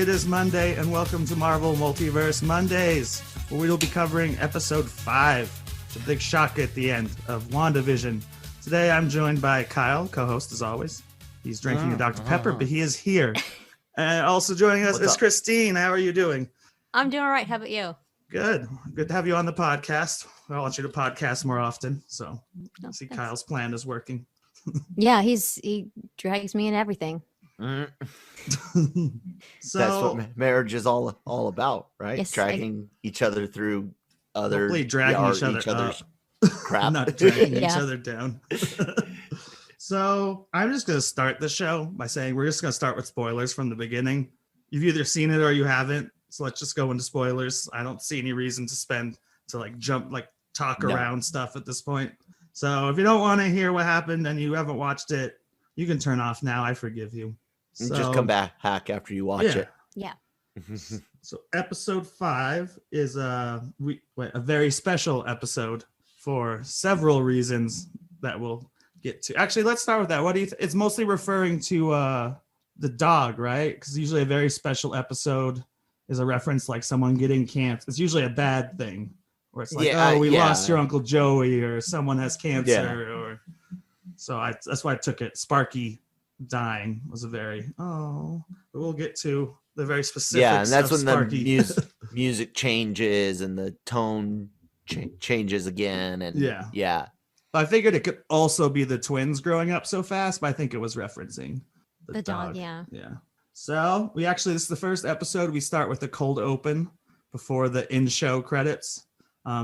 It is Monday, and welcome to Marvel Multiverse Mondays, where we will be covering episode 5, the big shock at the end of WandaVision. Today, I'm joined by Kyle, co-host as always. He's drinking a Dr. Pepper, but he is here. And also joining us is Christine. How are you doing? I'm doing all right. How about you? Good. Good to have you on the podcast. I want you to podcast more often, so see thanks. Kyle's plan is working. Yeah, he drags me in everything. So That's what marriage is all about, right? Yes, dragging each other through hopefully dragging each other's crap, not dragging each Yeah. other down. So I'm just going to start the show by saying we're just going to start with spoilers from the beginning. You've either seen it or you haven't, so let's just go into spoilers. I don't see any reason to talk around stuff at this point. So if you don't want to hear what happened and you haven't watched it, you can turn off now. I forgive you. and just come back after you watch it. Yeah. So episode 5 is a very special episode for several reasons that we'll get to. Actually, let's start with that. What do you it's mostly referring to the dog, right? Because usually a very special episode is a reference like someone getting cancer. It's usually a bad thing, where it's like, we lost your Uncle Joey, or someone has cancer, or so that's why I took it. Sparky dying was a very but we'll get to the very specifics. Yeah, and that's when Sparky. the music changes and the tone changes again, and yeah. I figured it could also be the twins growing up so fast, but I think it was referencing The dog, yeah. Yeah. So this is the first episode. We start with the cold open before the in-show credits,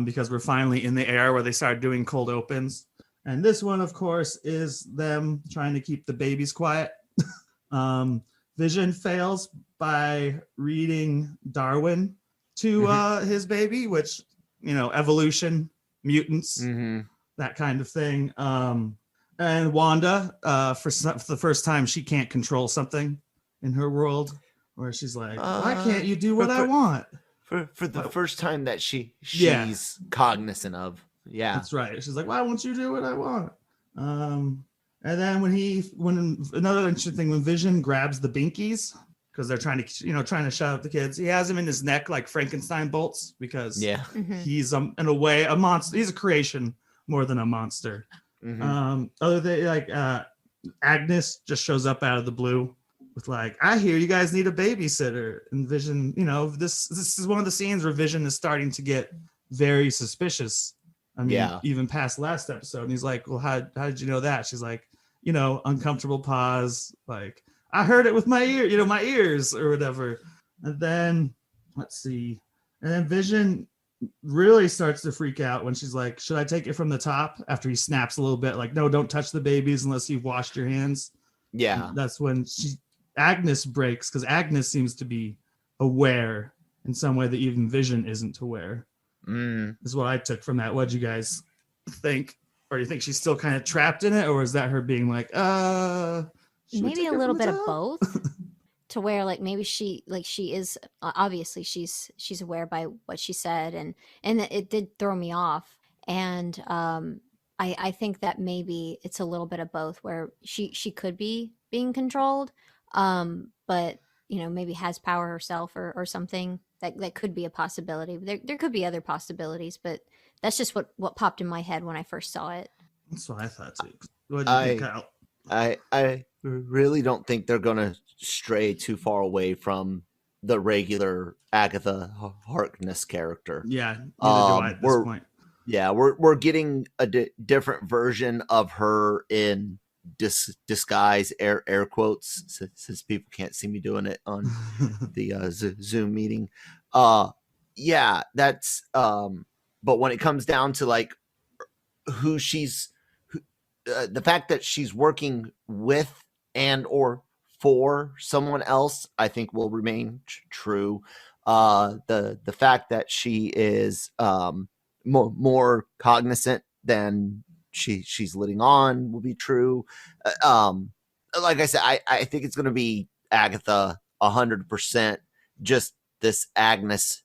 because we're finally in the era where they started doing cold opens. And this one, of course, is them trying to keep the babies quiet. Vision fails by reading Darwin to his baby, which, evolution, mutants, that kind of thing. And Wanda, for the first time, she can't control something in her world, where she's like, why can't you do what I want? For the first time that she's cognizant of. Yeah, that's right. She's like, why won't you do what I want? And then when another interesting thing, when Vision grabs the binkies, because they're trying to shut up the kids, he has them in his neck like Frankenstein bolts, because he's in a way a monster. He's a creation more than a monster. Other than Agnes just shows up out of the blue with like, I hear you guys need a babysitter. And Vision, this is one of the scenes where Vision is starting to get very suspicious. I mean, even past last episode. And he's like, well, how did you know that? She's like, uncomfortable pause. Like, I heard it with my ear, my ears or whatever. And then let's see. And then Vision really starts to freak out when she's like, should I take it from the top? After he snaps a little bit, like, no, don't touch the babies unless you've washed your hands. Yeah. And that's when Agnes breaks, because Agnes seems to be aware in some way that even Vision isn't aware. Is what I took from that. What'd you guys think? Or do you think she's still kind of trapped in it, or is that her being like, maybe a little bit of both? To where like maybe she is obviously she's aware by what she said, and it did throw me off. And I think that maybe it's a little bit of both, where she could be being controlled, but maybe has power herself or something. That could be a possibility. There could be other possibilities, but that's just what popped in my head when I first saw it. That's what I thought too. What do you think, Kyle? I really don't think they're going to stray too far away from the regular Agatha Harkness character. Yeah, neither do I at this point. Yeah, we're getting a different version of her in disguise, air quotes, since people can't see me doing it on the Zoom meeting. That's but when it comes down to like who she's the fact that she's working with and or for someone else, I think will remain true. The fact that she is more cognizant than she's letting on will be true. Like I said, I think it's going to be Agatha 100%. Just this Agnes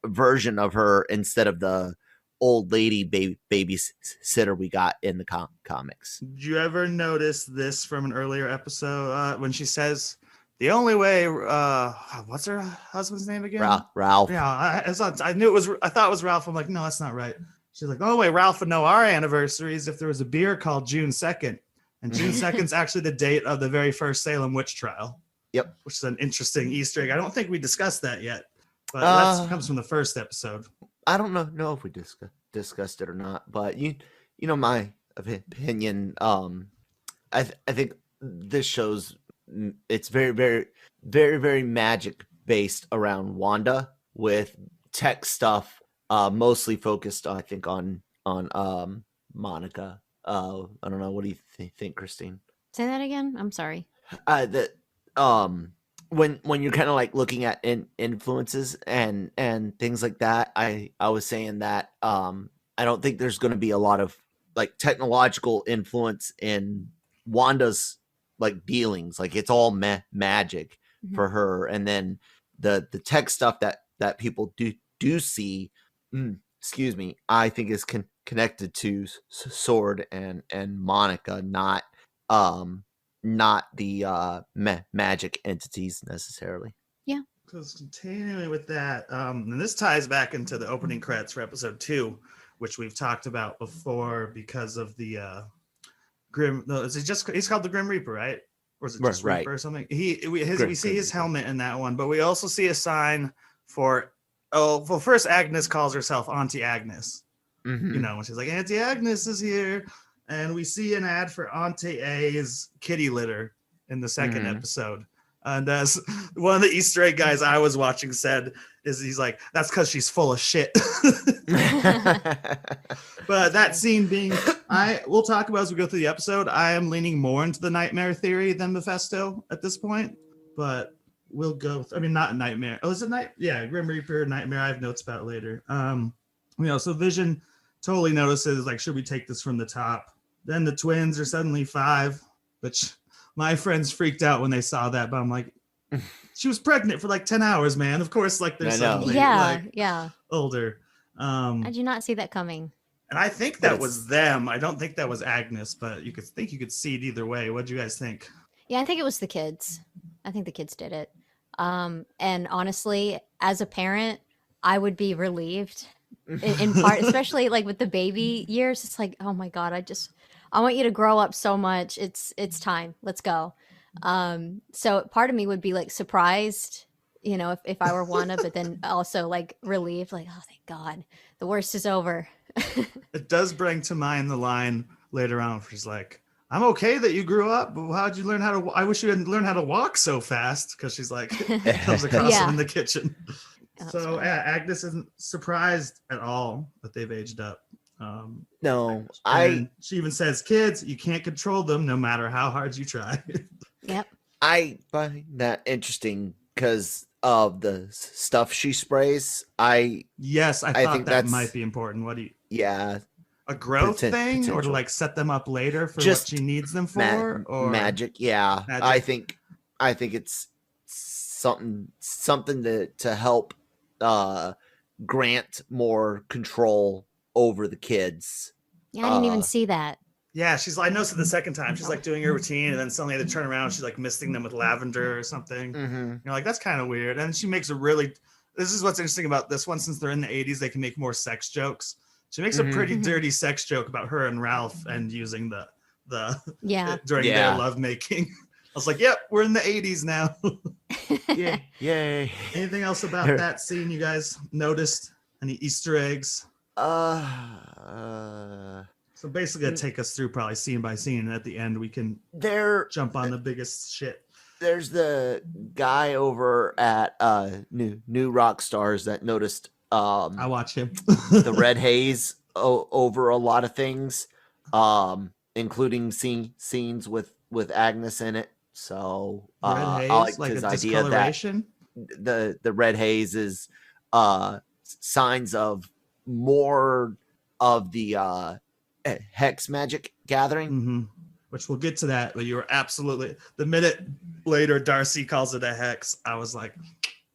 version of her instead of the old lady babysitter we got in the comics. Did you ever notice this from an earlier episode when she says the only way, what's her husband's name again? Ralph. Yeah, I knew it was, I thought it was Ralph. I'm like, no, that's not right. She's like, the only way Ralph would know our anniversary is if there was a beer called June 2nd. And June 2nd is actually the date of the very first Salem witch trial. Yep. Which is an interesting Easter egg. I don't think we discussed that yet, but that comes from the first episode. I don't know if we discussed it or not, but you know my opinion. I think this show's it's very, very, very, very magic based around Wanda with tech stuff, mostly focused, I think, on Monica. I don't know. What do you think, Christine? Say that again. I'm sorry. That when you're kind of like looking at influences and things like that, I was saying that I don't think there's going to be a lot of like technological influence in Wanda's like dealings. Like it's all magic for her, and then the tech stuff that people do see, excuse me, I think is connected to Sword and Monica, not the magic entities necessarily. Yeah. Because continuing with that, and this ties back into the opening credits for episode 2, which we've talked about before because of the Grim. No, is it just he's called the Grim Reaper, right? Or is it just right. Reaper or something? We see his helmet in that one, but we also see a sign for. Oh, well, first Agnes calls herself Auntie Agnes. Mm-hmm. You know, when she's like, Auntie Agnes is here. And we see an ad for Auntie A's kitty litter in the second episode. And as one of the Easter egg guys I was watching said, he's like, that's because she's full of shit. But that scene being, we'll talk about as we go through the episode. I am leaning more into the nightmare theory than Mephisto at this point. But we'll go, not nightmare. Oh, is it night? Yeah, Grim Reaper, nightmare. I have notes about it later. So Vision totally notices, like, should we take this from the top? Then the twins are suddenly 5, which my friends freaked out when they saw that, but I'm like, she was pregnant for like 10 hours, man. Of course, like they're suddenly older. I did not see that coming. And I think that was them. I don't think that was Agnes, but you could see it either way. What do you guys think? Yeah, I think it was the kids. I think the kids did it. And honestly, as a parent, I would be relieved in part, especially like with the baby years. It's like, oh my God, I want you to grow up so much. It's time. Let's go. So part of me would be like surprised, if I were Wanda, but then also like relieved, like, oh, thank God, the worst is over. It does bring to mind the line later on where she's like, I'm okay that you grew up, but how'd you learn how to, I wish you hadn't learned how to walk so fast. Cause she's like, comes across them in the kitchen. So Agnes isn't surprised at all that they've aged up. No, she even says, kids, you can't control them no matter how hard you try. Yep. I find that interesting because of the stuff she sprays. I thought that might be important. What do you? Yeah. A growth thing, or to like set them up later for just what she needs them for, or magic. Yeah, magic. I think it's something to help grant more control over the kids. Yeah, I didn't even see that. Yeah, I noticed it the second time. She's like doing her routine, and then suddenly they turn around. She's like misting them with lavender or something. You're like, that's kind of weird. And she makes this is what's interesting about this one. Since they're in the 80s, they can make more sex jokes. She makes a pretty dirty sex joke about her and Ralph and using the during their lovemaking. I was like, yep, we're in the 80s now. Yeah, yay. Anything else about that scene you guys noticed? Any Easter eggs? So basically, take us through probably scene by scene, and at the end we can jump on the biggest shit. There's the guy over at New Rock Stars that noticed. I watch him. The red haze over a lot of things, including scenes with Agnes in it. So red haze, I like like his a idea discoloration? That the red haze is signs of more of the hex magic gathering. Which we'll get to that, but you were absolutely, the minute later Darcy calls it a hex, I was like,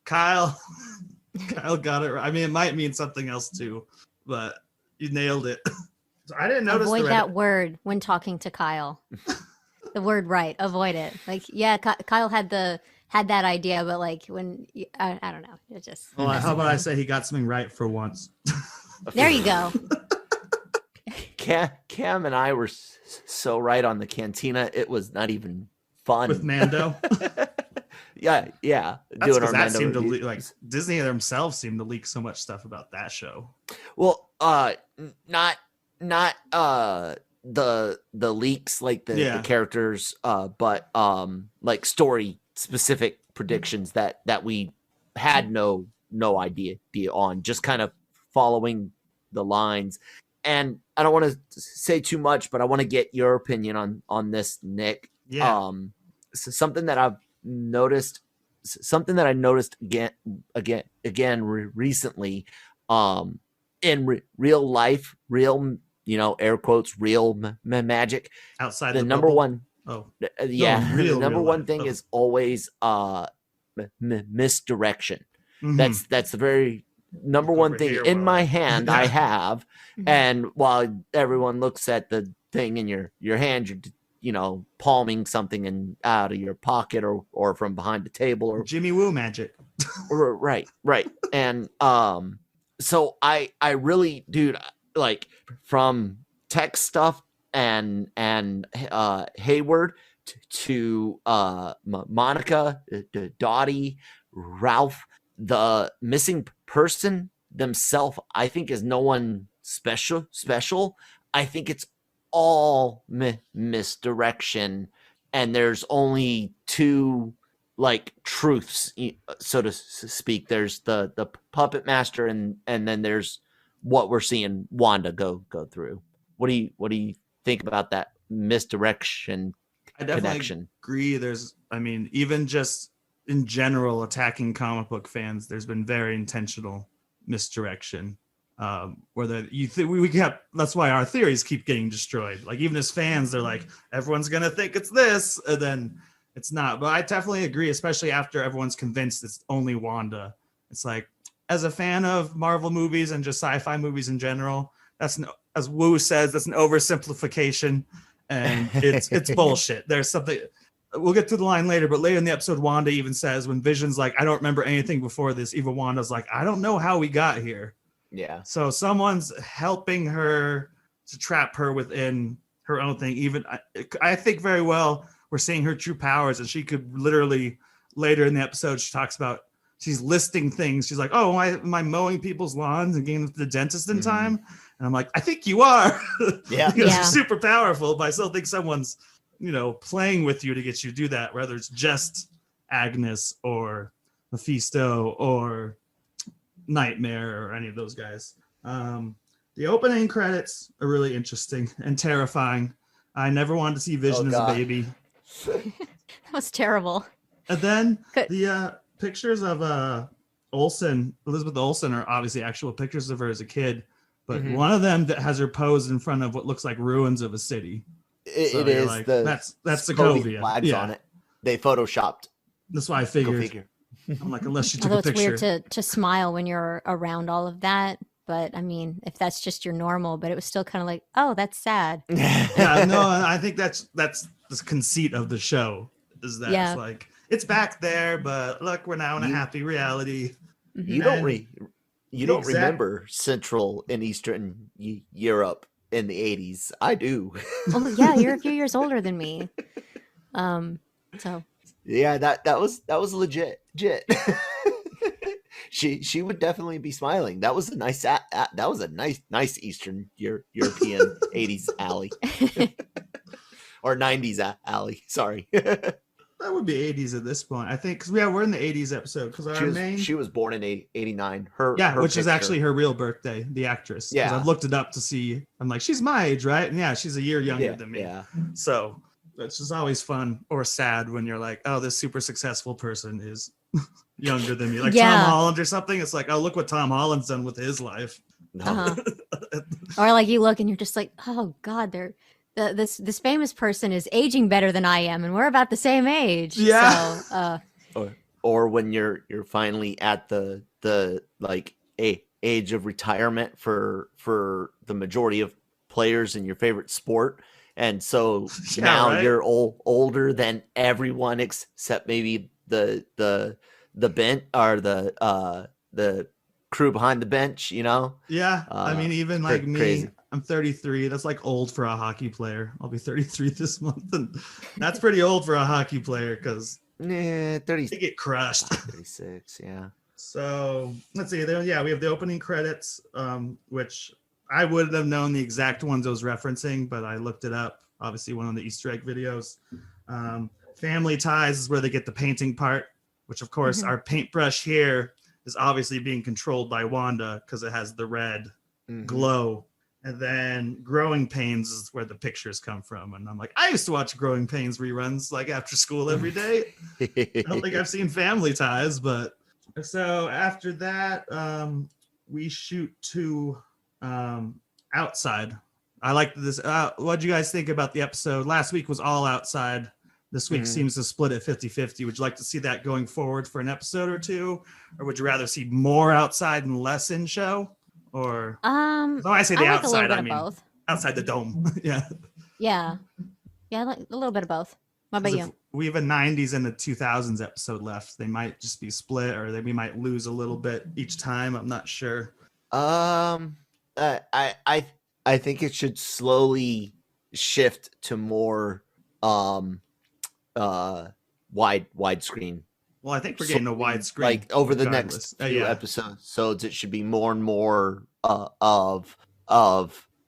Kyle got it right. I mean, it might mean something else too, but you nailed it. So I didn't notice. Avoid that word when talking to Kyle. The word right. Avoid it. Like, yeah, Kyle had the had that idea, but like when I don't know, it just. Well, how about I say he got something right for once? There you go. Cam and I were so right on the cantina. It was not even fun with Mando. yeah. That's because that seemed to like Disney themselves seemed to leak so much stuff about that show. Well, not the leaks like the characters, but like story specific predictions that we had no idea on, just kind of following the lines. And I don't want to say too much, but I want to get your opinion on this, Nick. Yeah. So something that I noticed again recently, in real life, real, air quotes, real magic outside the number bubble? one. Oh, yeah. No, the number one thing is always misdirection. Mm-hmm. That's the very number one thing in my hand. I have, and while everyone looks at the thing in your hand, you're palming something and out of your pocket or from behind the table or Jimmy Woo magic. right. And so I really, dude, like from tech stuff and Hayward to Monica, Dottie, Ralph, the missing person themselves, I think is no one special. I think it's all misdirection, and there's only two like truths, so to speak. There's the puppet master, and then there's what we're seeing Wanda go through. What do you think about that misdirection connection? Agree. Even just in general, attacking comic book fans, there's been very intentional misdirection. Whether that's why our theories keep getting destroyed. Like even as fans, they're like, everyone's gonna think it's this, and then it's not. But I definitely agree, especially after everyone's convinced it's only Wanda. It's like, as a fan of Marvel movies and just sci-fi movies in general, as Wu says, that's an oversimplification, and it's bullshit. There's something. We'll get to the line later, but later in the episode, Wanda even says when Vision's like, I don't remember anything before this, even Wanda's like, I don't know how we got here. Yeah. So someone's helping her to trap her within her own thing. Even I think very well we're seeing her true powers, and she could literally later in the episode, she talks about she's listing things. She's like, oh, am I mowing people's lawns and getting to the dentist in time? And I'm like, I think you are. Yeah. Because you're super powerful, but I still think someone's playing with you to get you to do that, whether it's just Agnes or Mephisto or Nightmare or any of those guys. The opening credits are really interesting and terrifying. I never wanted to see Vision as a baby. That was terrible. And then the pictures of Elizabeth Olsen are obviously actual pictures of her as a kid, but one of them that has her posed in front of what looks like ruins of a city. It is like, the that's Sokovia flags on it. They photoshopped. That's why I figured. I'm like, unless she took Although a picture. it's weird to smile when you're around all of that. But I mean, if that's just your normal, but it was still kind of like, oh, that's sad. Yeah, no, I think that's the conceit of the show, is that it's like, it's back there, but look, we're now in a happy reality. You don't remember Central and Eastern Europe in the 80s. I do. Well, yeah, you're a few years older than me. So yeah, that was legit. She would definitely be smiling. That was a nice nice Eastern European 80s alley. Or 90s alley. Sorry. That would be 80s at this point, I think, because we're in the 80s episode. Because she was born in 89. Which is actually her real birthday, the actress. Yeah, I've looked it up to see. I'm like, she's my age, right? And yeah, she's a year younger than me. Yeah. So it's just always fun or sad when you're like, oh, this super successful person is younger than me, like Tom Holland or something. It's like, oh, look what Tom Holland's done with his life. Or like you look and you're just like, oh God, this famous person is aging better than I am, and we're about the same age. Yeah. So, or when you're finally at the like age of retirement for the majority of players in your favorite sport, and so now you're older than everyone except maybe the bench or the crew behind the bench, you know? Yeah. I mean, even like me, crazy. I'm 33. That's like old for a hockey player. I'll be 33 this month. And that's pretty old for a hockey player because 30, they get crushed. 36, yeah. So let's see. Yeah, we have the opening credits, which I wouldn't have known the exact ones I was referencing, but I looked it up. Obviously, one of the Easter egg videos. Family Ties is where they get the painting part, which of course our paintbrush here is obviously being controlled by Wanda because it has the red glow. And then Growing Pains is where the pictures come from. And I'm like, I used to watch Growing Pains reruns like after school every day. I don't think I've seen Family Ties, but so after that, we shoot to outside. I like this. What do you guys think about the episode? Last week was all outside. This week seems to split at 50-50. Would you like to see that going forward for an episode or two? Or would you rather see more outside and less in show? Or I say the outside, I mean both. Outside the dome. Yeah. Yeah. Yeah, I like a little bit of both. What about you? We have a 90s and a 2000s episode left. They might just be split, or we might lose a little bit each time. I'm not sure. I think it should slowly shift to more widescreen. Well, I think we're getting a widescreen. Like over the next few episodes, it should be more and more of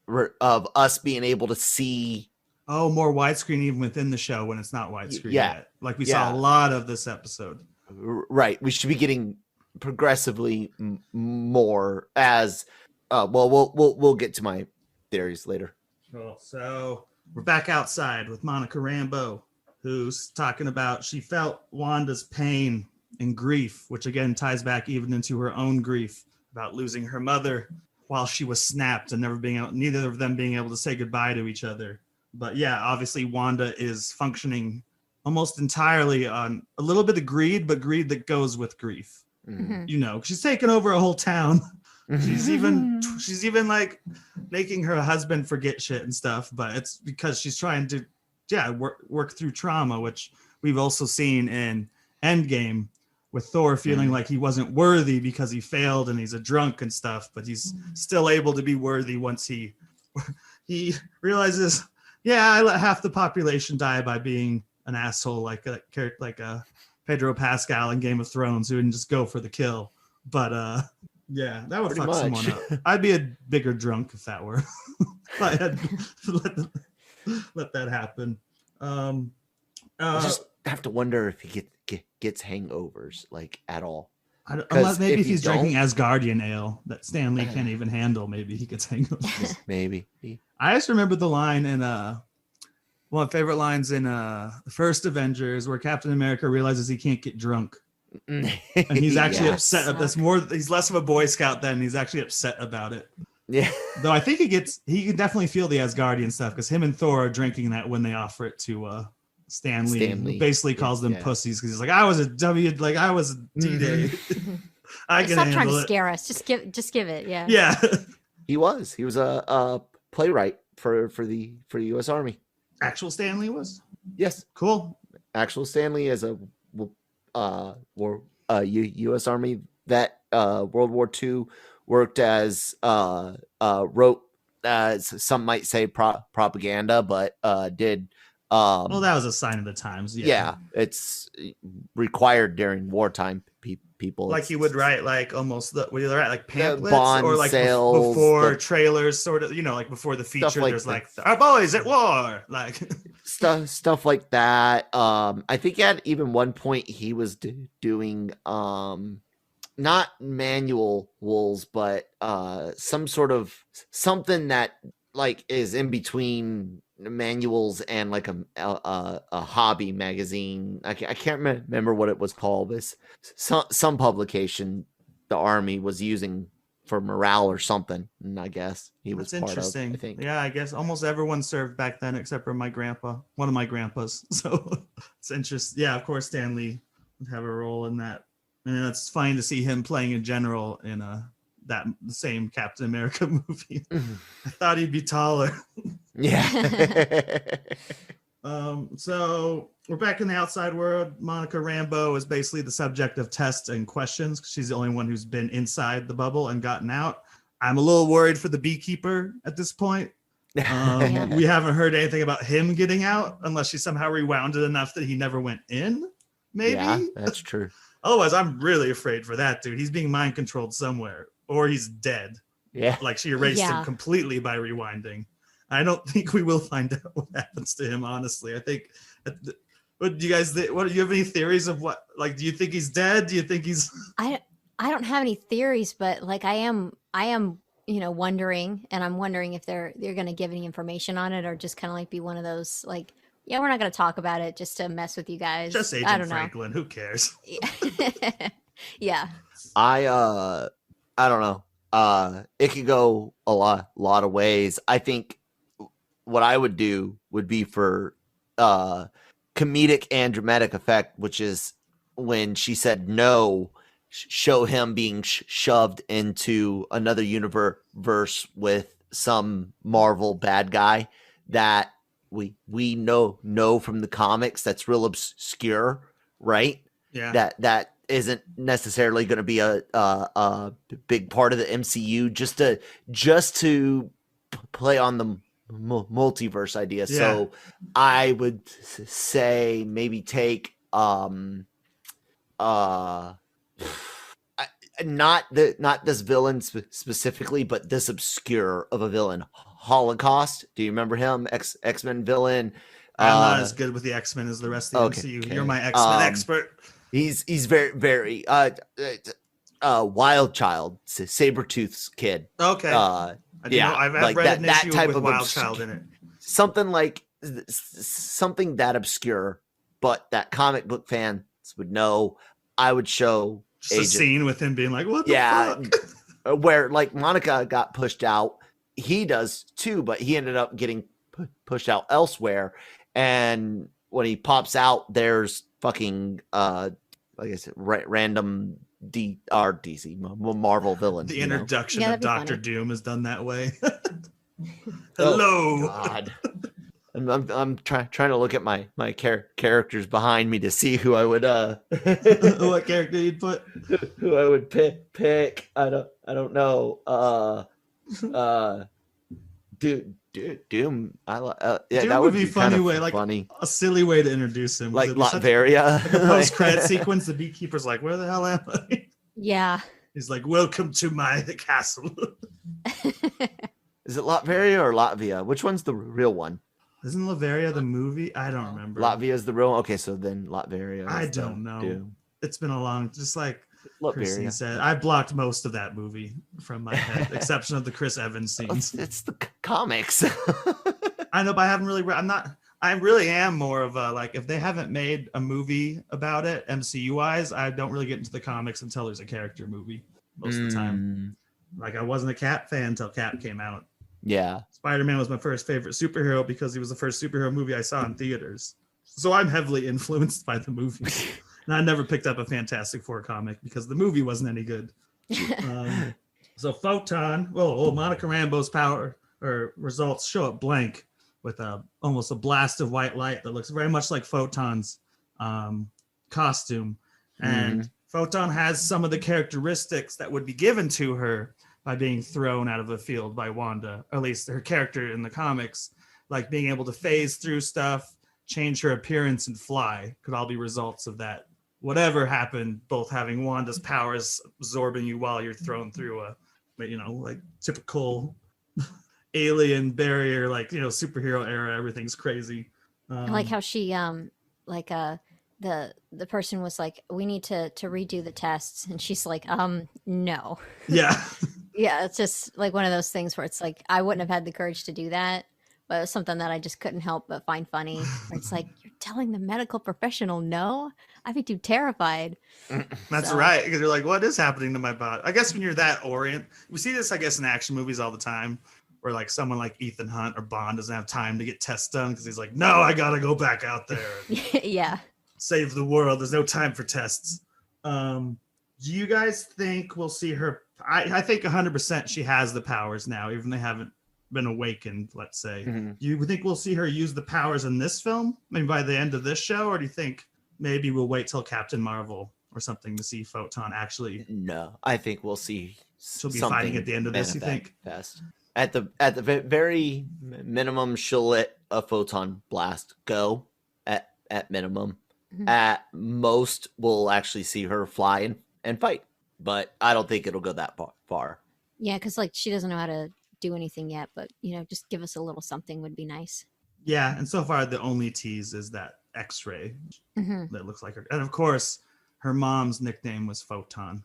us being able to see. Oh, more widescreen even within the show when it's not widescreen yet. Like we saw a lot of this episode. Right. We should be getting progressively more as we'll get to my theories later. Cool. So we're back outside with Monica Rambeau, who's talking about she felt Wanda's pain and grief, which again ties back even into her own grief about losing her mother while she was snapped and neither of them being able to say goodbye to each other. But yeah, obviously Wanda is functioning almost entirely on a little bit of greed, but greed that goes with grief. You know, she's taken over a whole town. She's even like making her husband forget shit and stuff, but it's because she's trying to work through trauma, which we've also seen in Endgame with Thor feeling like he wasn't worthy because he failed and he's a drunk and stuff, but he's still able to be worthy once he realizes, I let half the population die by being an asshole like a Pedro Pascal in Game of Thrones who didn't just go for the kill. But that would fuck someone up. I'd be a bigger drunk if that were. If I had let that happen. I just have to wonder if he gets hangovers like at all. Unless maybe if he's drinking Asgardian ale that Stan Lee can't even handle, maybe he gets hangovers. Maybe. I just remember the line in one of my favorite lines in the first Avengers where Captain America realizes he can't get drunk. And he's actually upset. He's less of a Boy Scout then. He's actually upset about it. Yeah. Though I think he can definitely feel the Asgardian stuff because him and Thor are drinking that when they offer it to Stan Lee. Who basically calls them pussies because he's like, I was a D-Day. I can stop handle trying to it. scare us. Just give it. Yeah. Yeah. He was a playwright for the U.S. Army. Actual Stan Lee was? Yes. Cool. Actual Stan Lee is a U.S. Army vet, World War II, worked as wrote some might say propaganda, but did well, that was a sign of the times. It's required during wartime. People like you would write like almost like pamphlets bond or like sales, before trailers, sort of, like before the feature. Like there's like our boys at war, like stuff like that. I think at even one point he was doing not manuals, but some sort of something that like is in between manuals and like a hobby magazine. I can't remember what it was called. This some publication the Army was using for morale or something, and I guess he was part interesting. Of, I think. Yeah, I guess almost everyone served back then except for my grandpa, one of my grandpas. So it's interesting. Yeah, of course Stan Lee would have a role in that, and it's funny to see him playing a general in the same Captain America movie. I thought he'd be taller. Yeah. So we're back in the outside world. Monica Rambeau is basically the subject of tests and questions. She's the only one who's been inside the bubble and gotten out. I'm a little worried for the beekeeper at this point. We haven't heard anything about him getting out unless she somehow rewound it enough that he never went in. Maybe. Yeah, that's true. Otherwise, I'm really afraid for that dude. He's being mind controlled somewhere, or he's dead. Yeah. Like she erased him completely by rewinding. I don't think we will find out what happens to him, honestly. I think, what do you guys think? What do you have any theories of what, like, do you think he's dead? Do you think he's, I don't have any theories, but like I am, wondering, and I'm wondering if they're going to give any information on it or just kind of like be one of those like, yeah, we're not going to talk about it just to mess with you guys. Just Agent Franklin. Who cares? Yeah. I don't know. It could go a lot of ways. I think what I would do would be for comedic and dramatic effect, which is when she said no, show him being shoved into another universe with some Marvel bad guy that we know from the comics that's real obscure, right? Yeah. That isn't necessarily going to be a big part of the MCU, just to play on the multiverse idea. Yeah. So I would say maybe take not this villain specifically, but this obscure of a villain, Holocaust. Do you remember him? X-Men villain. I'm not as good with the X-Men as the rest of the MCU. You're my X-Men expert. He's very Wild Child, Sabretooth's kid. Okay. I've like read an issue with Wild Child in it. Something that obscure, but that comic book fans would know. I would show just a scene with him being like, "What the fuck?" Where like Monica got pushed out, he does too, but he ended up getting pushed out elsewhere. And when he pops out, there's fucking like I said, random DC Marvel villain. The introduction of Doctor Doom is done that way. Hello. Oh, God. I'm trying to look at my characters behind me to see who I would what character you'd put, who I would pick. I don't know. Doom. Doom that would be funny way, like funny. A silly way to introduce him, like Latveria. Like a post-credit sequence. The beekeeper's like, "Where the hell am I?" Yeah. He's like, "Welcome to my castle." Is it Latveria or Latvia? Which one's the real one? Isn't Latveria the movie? I don't remember. Latvia is the real one? Okay, so then Latveria. I don't know. Doom. It's been a long, just like Christine Latveria said, I blocked most of that movie from my head, exception of the Chris Evans scenes. It's the comics. I know, but I haven't really I really am more of a, like, if they haven't made a movie about it, MCU wise, I don't really get into the comics until there's a character movie most of the time. Like, I wasn't a Cap fan until Cap came out. Yeah. Spider-Man was my first favorite superhero because he was the first superhero movie I saw in theaters. So I'm heavily influenced by the movie. And I never picked up a Fantastic Four comic because the movie wasn't any good. So Photon, Monica Rambeau's power or results show up blank with almost a blast of white light that looks very much like Photon's costume. And Photon has some of the characteristics that would be given to her by being thrown out of the field by Wanda, or at least her character in the comics, like being able to phase through stuff, change her appearance, and fly, could all be results of that. Whatever happened, both having Wanda's powers absorbing you while you're thrown through a, like typical alien barrier, like, superhero era, everything's crazy. I like how she, the person was like, we need to redo the tests. And she's like, no. Yeah. Yeah, it's just like one of those things where it's like, I wouldn't have had the courage to do that, but it was something that I just couldn't help but find funny. Where it's like, you're telling the medical professional no? I'd be too terrified. That's right, because you're like, what is happening to my body? I guess when you're that we see this, I guess, in action movies all the time, where like someone like Ethan Hunt or Bond doesn't have time to get tests done because he's like, no, I gotta go back out there. Yeah. Save the world. There's no time for tests. Do you guys think we'll see her? I think 100% she has the powers now, even they haven't been awakened, let's say. Mm-hmm. Do you think we'll see her use the powers in this film, maybe by the end of this show, or do you think maybe we'll wait till Captain Marvel or something to see Photon actually? No, I think we'll see. She'll be fighting at the end of this. You think? At the very minimum, she'll let a photon blast go. At minimum, at most, we'll actually see her fly and fight. But I don't think it'll go that far. Yeah, because like she doesn't know how to do anything yet, but just give us a little something would be nice. Yeah, and so far the only tease is that X-ray that looks like her, and of course her mom's nickname was Photon.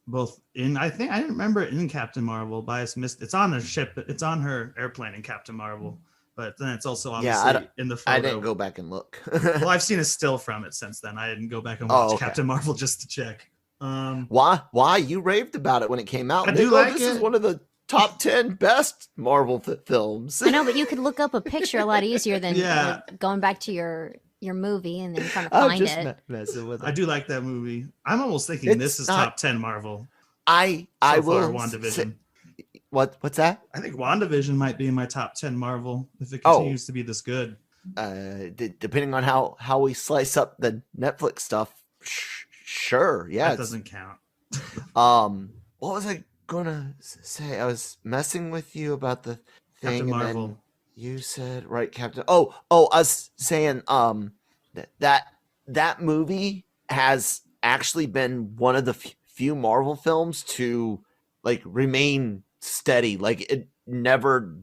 Both in I didn't remember it in Captain Marvel, but I just missed. It's on the ship. It's on her airplane in Captain Marvel, but then it's also obviously in the photo. I didn't go back and look. Well, I've seen a still from it since then. I didn't go back and watch Captain Marvel just to check. Why you raved about it when it came out? I do like this it. is one of the top 10 best Marvel films. I know, but you could look up a picture a lot easier than like, going back to your movie and then trying to find it. Messing with it. I do like that movie. I'm almost thinking this is top 10 Marvel. I will. WandaVision. What's that? I think WandaVision might be in my top 10 Marvel if it continues to be this good. Depending on how we slice up the Netflix stuff, sure. Yeah, that doesn't count. What was I gonna say? I was messing with you about the thing, Captain and Marvel. then you said Captain. I was saying that movie has actually been one of the few Marvel films to like remain steady. Like it never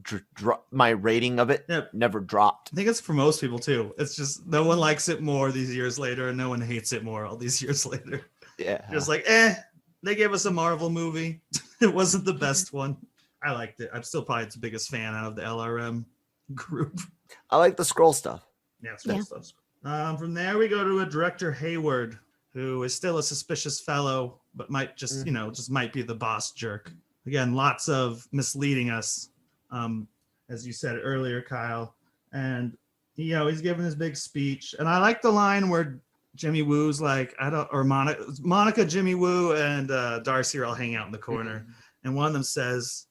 my rating of it never dropped. I think it's for most people too. It's just no one likes it more these years later, and no one hates it more all these years later. Yeah, just like they gave us a Marvel movie. It wasn't the best one. I liked it. I'm still probably its biggest fan out of the LRM group. I like the Skrull stuff. Yeah, Skrull stuff. From there we go to a director, Hayward, who is still a suspicious fellow, but might just just might be the boss jerk. Again, lots of misleading us, as you said earlier, Kyle. And he's giving his big speech, and I like the line where Jimmy Woo's like, Monica, Jimmy Woo, and Darcy are all hanging out in the corner, and one of them says,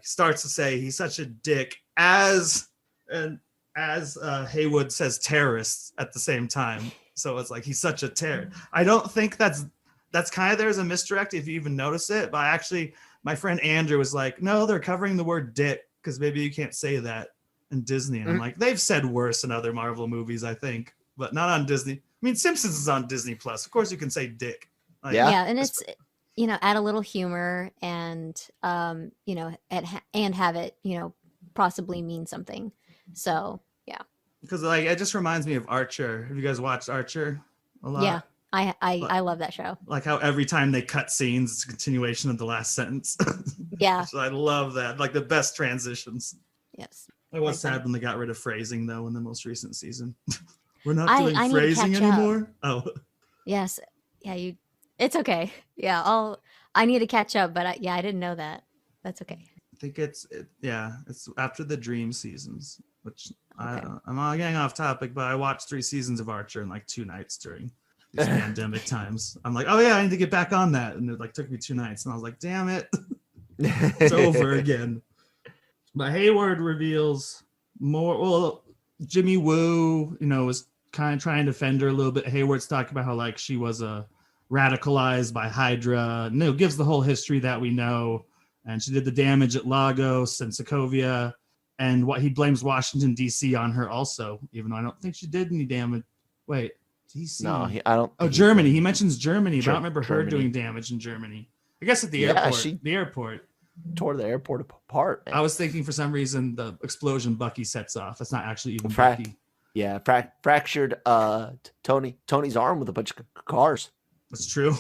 starts to say he's such a dick as Haywood says terrorists at the same time. So it's like he's such a terror. I don't think that's kind of there's a misdirect if you even notice it, but actually my friend Andrew was like, no, they're covering the word dick because maybe you can't say that in Disney. And I'm like, they've said worse in other Marvel movies, I think, but not on Disney. I mean, Simpsons is on Disney Plus. Of course you can say dick. And it's add a little humor and and have it possibly mean something. So yeah, because it just reminds me of Archer. Have you guys watched Archer a lot? Yeah, I love that show. Like how every time they cut scenes, it's a continuation of the last sentence. Yeah. So I love that. Like the best transitions. Yes. It was sad when they got rid of phrasing though in the most recent season. We're not doing phrasing anymore. Oh. Yes. Yeah. It's okay. Yeah. I need to catch up, but I didn't know that. That's okay. I think it's after the Dream seasons, which okay. I'm getting off topic, but I watched 3 seasons of Archer in 2 nights during these pandemic times. I'm like, oh yeah, I need to get back on that, and it took me 2 nights, and I was like, damn it, it's over again. But Hayward reveals more. Well, Jimmy Woo, was kind of trying to defend her a little bit. Hayward's talking about how she was radicalized by Hydra, and gives the whole history that we know. And she did the damage at Lagos and Sokovia, and what he blames Washington D.C. on her also, even though I don't think she did any damage. Wait, D.C. No, I don't. Oh, Germany. He mentions Germany, but I don't remember her doing damage in Germany. I guess at the airport. The airport tore the airport apart. Man. I was thinking for some reason the explosion Bucky sets off. That's not actually even Bucky. Yeah, fractured Tony's arm with a bunch of cars. That's true.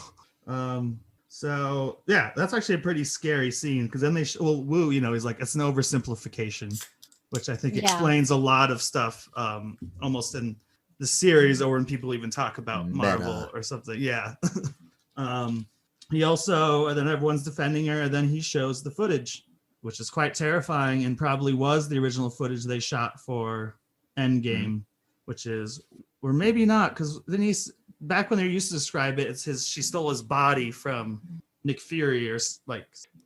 So yeah, that's actually a pretty scary scene because then Woo, he's like, it's an oversimplification, which I think explains a lot of stuff, almost in the series or when people even talk about Marvel or something. Yeah. He also, and then everyone's defending her, and then he shows the footage, which is quite terrifying and probably was the original footage they shot for Endgame, which is, or maybe not, because then back when they used to describe it, she stole his body from Nick Fury, or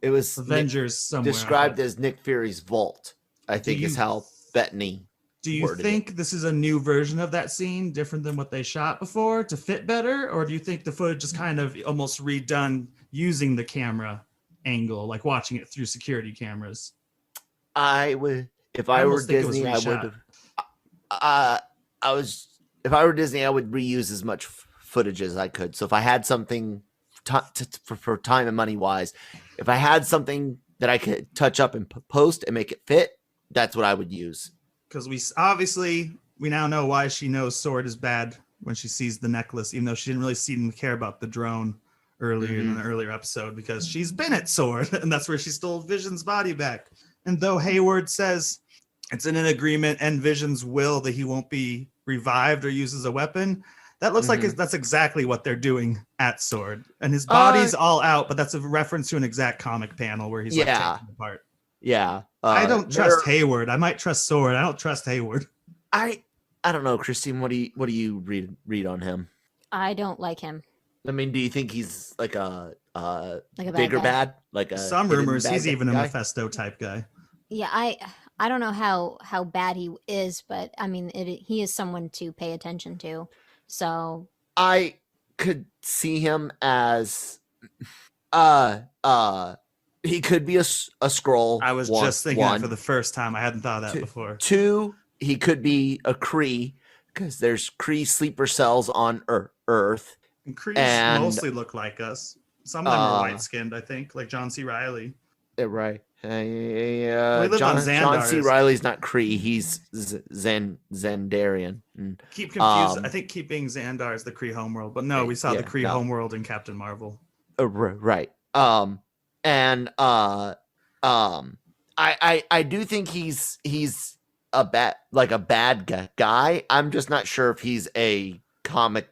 It was Avengers somewhere. described as Nick Fury's vault, I think is how Bettany Do you think this is a new version of that scene, different than what they shot before to fit better? Or do you think the footage is kind of almost redone using the camera angle, like watching it through security cameras? I would, if I were Disney, I would if I were Disney, I would reuse as much footage as I could. So if I had something for time and money wise, if I had something that I could touch up and post and make it fit, that's what I would use. Because we now know why she knows Sword is bad when she sees the necklace, even though she didn't really seem to care about the drone earlier in an earlier episode, because she's been at Sword and that's where she stole Vision's body back. And though Hayward says it's in an agreement and Vision's will that he won't be revived or used as a weapon, that looks like that's exactly what they're doing at Sword. And his body's all out, but that's a reference to an exact comic panel where he's like taking it apart. Yeah. I don't trust Hayward. I might trust Sword. I don't trust Hayward. I don't know, Christine. What do you read on him? I don't like him. I mean, do you think he's like a bigger bad? Some rumors he's even a Mephisto type guy. Yeah, I don't know how bad he is, but I mean, he is someone to pay attention to. So I could see him as he could be a Skrull. I was just thinking that for the first time. I hadn't thought of that before. 2, he could be a Kree, because there's Kree sleeper cells on Earth. And Krees mostly look like us. Some of them are white-skinned, I think, like John C. Reilly. Yeah, right. John C. Reilly's not Kree. He's Xandarian. Keep confused. I think keeping Xandar is the Kree homeworld, but no, we saw the Kree homeworld in Captain Marvel. Right. I do think he's a bad guy. I'm just not sure if he's a comic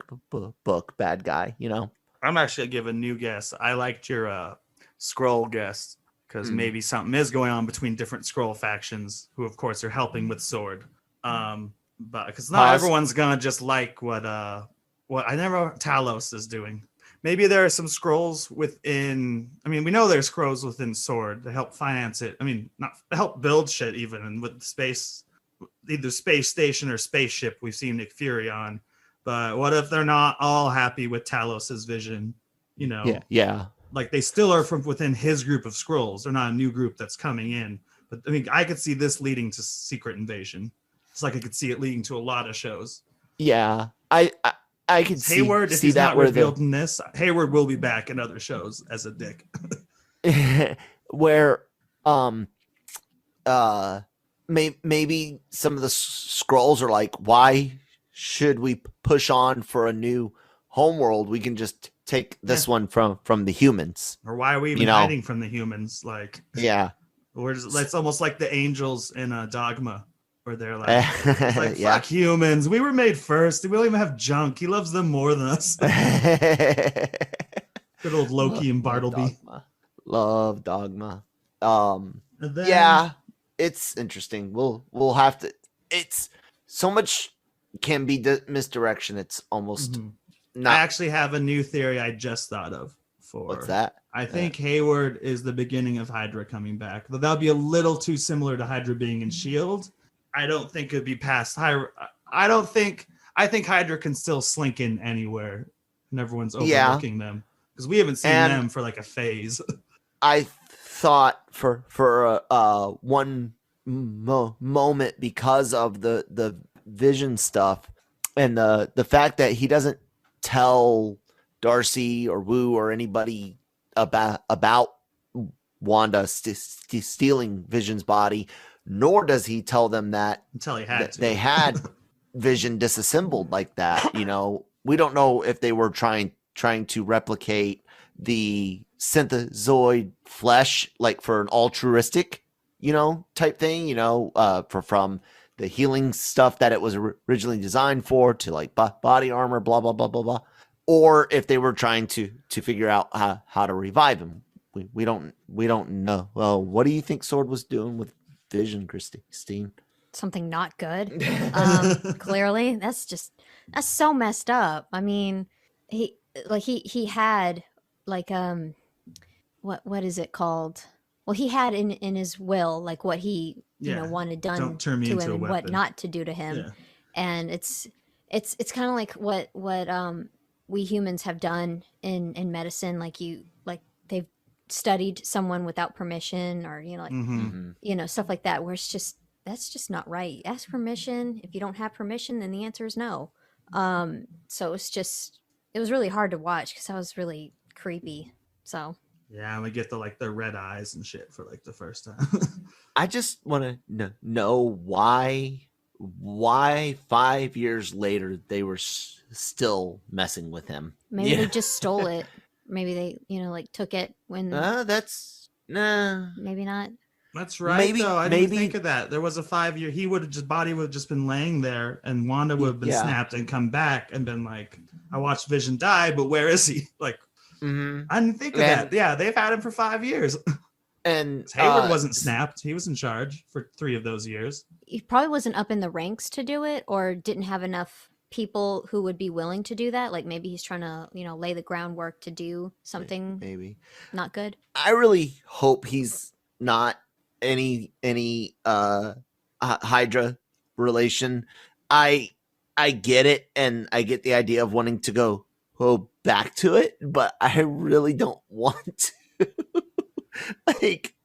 book bad guy. You know. I'm actually giving a new guess. I liked your Skrull guess, because maybe something is going on between different Skrull factions, who of course are helping with Sword. But because not everyone's gonna just like what Talos is doing. Maybe there are some Skrulls within. I mean, we know there's Skrulls within Sword to help finance it. I mean, not to help build shit even, and with space, either space station or spaceship we've seen Nick Fury on. But what if they're not all happy with Talos's vision? You know, yeah. Like they still are from within his group of Skrulls. They're not a new group that's coming in. But I mean, I could see this leading to Secret Invasion. It's like I could see it leading to a lot of shows. Yeah, I could see Hayward. If he's that not revealed in this, Hayward will be back in other shows as a dick. Where maybe some of the Skrulls are like, why should we push on for a new homeworld? We can just take this one from the humans. Or why are we even hiding from the humans? Like, it's almost like the angels in Dogma, where they're like, fuck humans. We were made first. We don't even have junk. He loves them more than us. Good old Loki and Bartleby. Love Dogma. Then, it's interesting. We'll have to. It's so much can be misdirection. It's almost not. I actually have a new theory I just thought of. What's that? I think Hayward is the beginning of Hydra coming back. Though that would be a little too similar to Hydra being in S.H.I.E.L.D. I don't think it'd be past Hydra. I think Hydra can still slink in anywhere, and everyone's overlooking them because we haven't seen them for like a phase. I thought for one moment, because of the Vision stuff and the fact that he doesn't tell Darcy or Wu or anybody about Wanda stealing Vision's body, nor does he tell them that until they had Vision disassembled like that. You know, we don't know if they were trying to replicate the synthezoid flesh, like for an altruistic, type thing, from the healing stuff that it was originally designed for, to like body armor, blah, blah, blah, blah, blah. Or if they were trying to figure out how to revive him. We don't know. Well, what do you think Sword was doing with Vision, Christine? Something not good. Clearly, that's so messed up. I mean, he had like what is it called? Well, he had in his will like what he wanted done Don't turn me to into him a and weapon. what not to do to him. Yeah. And it's kind of like what we humans have done in medicine. Like they've studied someone without permission, or stuff like that, where it's just that's just not right. Ask permission. If you don't have permission, then the answer is no. So it was really hard to watch because that was really creepy. So yeah, and we get the red eyes and shit for like the first time. I just want to know why 5 years later they were still messing with him. Maybe they just stole it. Maybe they like took it when maybe not. That's right. Though I didn't think of that. There was a 5 year. Body would have just been laying there, and Wanda would have been snapped and come back and been like, "I watched Vision die, but where is he?" Like, I didn't think of that. Yeah, they've had him for 5 years. And Hayward wasn't snapped. He was in charge for 3 of those years. He probably wasn't up in the ranks to do it, or didn't have enough people who would be willing to do that. Like maybe he's trying to lay the groundwork to do something maybe not good. I really hope he's not any Hydra relation. I get it, and I get the idea of wanting to go back to it, but I really don't want to. Like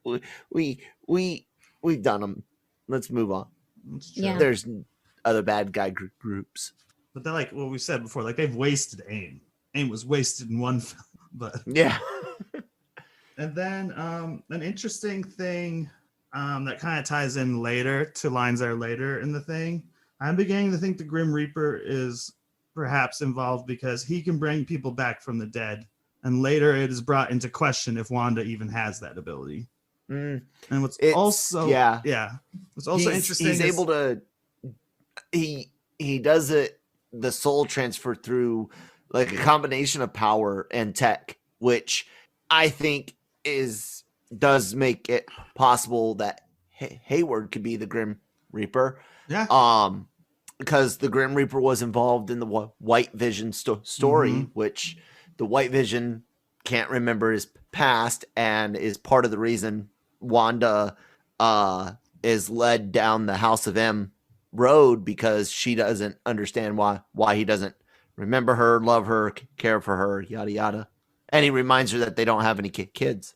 we've done them. Let's move on. Yeah. There's other bad guy groups, but they're like what we said before. Like they've wasted AIM. AIM was wasted in one film, but yeah. And then an interesting thing that kind of ties in later to lines that are later in the thing. I'm beginning to think the Grim Reaper is perhaps involved because he can bring people back from the dead. And later it is brought into question if Wanda even has that ability. And what's also interesting. He's able to. He does it. The soul transfer through like a combination of power and tech, which I think does make it possible that Hayward could be the Grim Reaper. Yeah. Because the Grim Reaper was involved in the White Vision story, which the White Vision can't remember his past and is part of the reason Wanda is led down the House of M road, because she doesn't understand why he doesn't remember her, love her, care for her, yada yada. And he reminds her that they don't have any kids.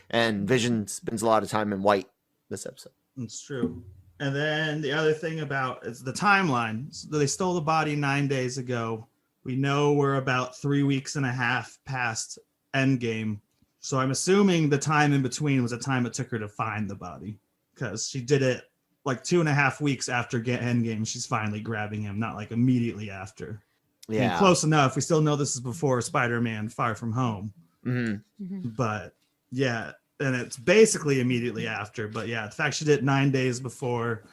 And Vision spends a lot of time in White this episode. It's true. And then the other thing about is the timeline. So they stole the body 9 days ago. We know we're about 3 weeks and a half past Endgame. So I'm assuming the time in between was the time it took her to find the body, because she did it like 2.5 weeks after Endgame. She's finally grabbing him, not like immediately after. Yeah. I mean, close enough. We still know this is before Spider-Man Far From Home. But yeah, and it's basically immediately after. But yeah, the fact she did it 9 days before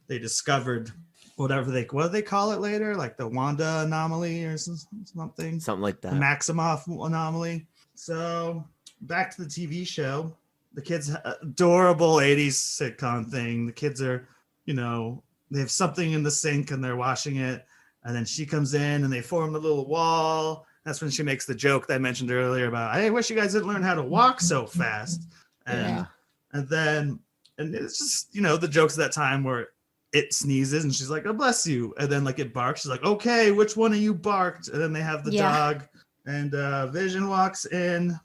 they discovered what do they call it later, like the Wanda anomaly or something like that, the Maximoff anomaly. So back to the TV show. The kids, adorable 80s sitcom thing. The kids are, they have something in the sink and they're washing it, and then she comes in and they form a little wall. That's when she makes the joke that I mentioned earlier about, I wish you guys didn't learn how to walk so fast. And then it's just, the jokes of that time where it sneezes and she's like, oh, bless you. And then like it barks. She's like, okay, which one of you barked? And then they have the dog, and Vision walks in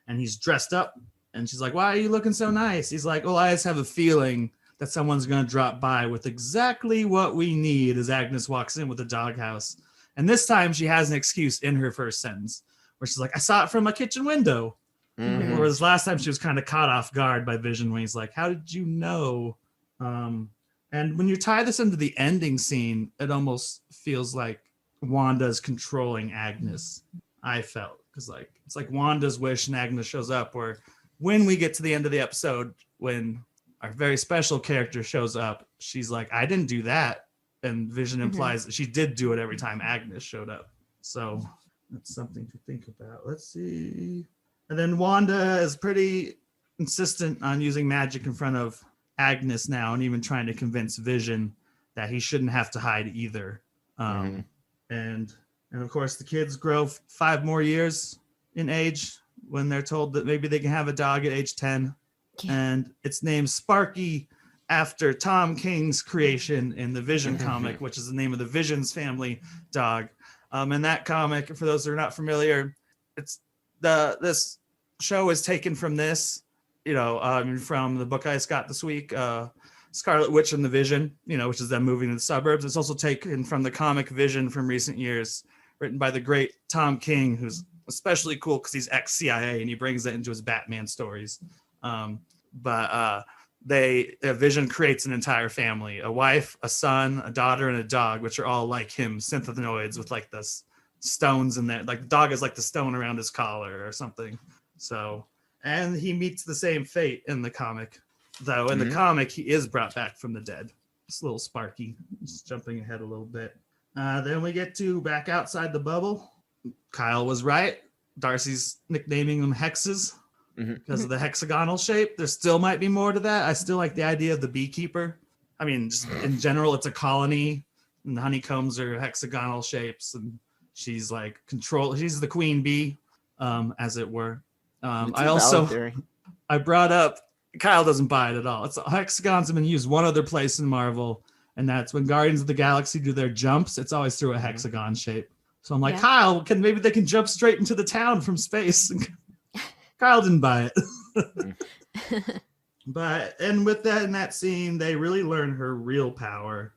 and he's dressed up. And she's like, why are you looking so nice? He's like, well, I just have a feeling that someone's going to drop by with exactly what we need, as Agnes walks in with the doghouse. And this time she has an excuse in her first sentence where she's like, I saw it from my kitchen window. Whereas last time she was kind of caught off guard by Vision when he's like, how did you know? And when you tie this into the ending scene, it almost feels like Wanda's controlling Agnes, I felt. Because it's like Wanda's wish and Agnes shows up, where when we get to the end of the episode, when our very special character shows up, she's like, I didn't do that. And Vision implies that she did do it every time Agnes showed up. So that's something to think about. Let's see. And then Wanda is pretty insistent on using magic in front of Agnes now, and even trying to convince Vision that he shouldn't have to hide either. And of course, the kids grow 5 more years in age when they're told that maybe they can have a dog at age 10. Yeah. And it's named Sparky after Tom King's creation in the Vision comic, which is the name of the Vision's family dog. And that comic, for those who are not familiar, it's this show is taken from this, from the book I just got this week, Scarlet Witch and the Vision, which is them moving to the suburbs. It's also taken from the comic Vision from recent years, written by the great Tom King, who's especially cool because he's ex-CIA and he brings that into his Batman stories. Vision creates an entire family, a wife, a son, a daughter, and a dog, which are all like him, synthenoids with like the stones in there. Like the dog is like the stone around his collar or something. So, and he meets the same fate in the comic, though in the comic, he is brought back from the dead. It's a little Sparky, just jumping ahead a little bit. Then we get to back outside the bubble. Kyle was right. Darcy's nicknaming them hexes because of the hexagonal shape. There still might be more to that. I still like the idea of the beekeeper. I mean, just in general, it's a colony and the honeycombs are hexagonal shapes and she's like she's the queen bee, as it were. I brought up, Kyle doesn't buy it at all. Hexagons have been used one other place in Marvel, and that's when Guardians of the Galaxy do their jumps. It's always through a hexagon shape. So I'm like, Kyle, maybe they can jump straight into the town from space. Kyle didn't buy it. And with that, in that scene, they really learn her real power.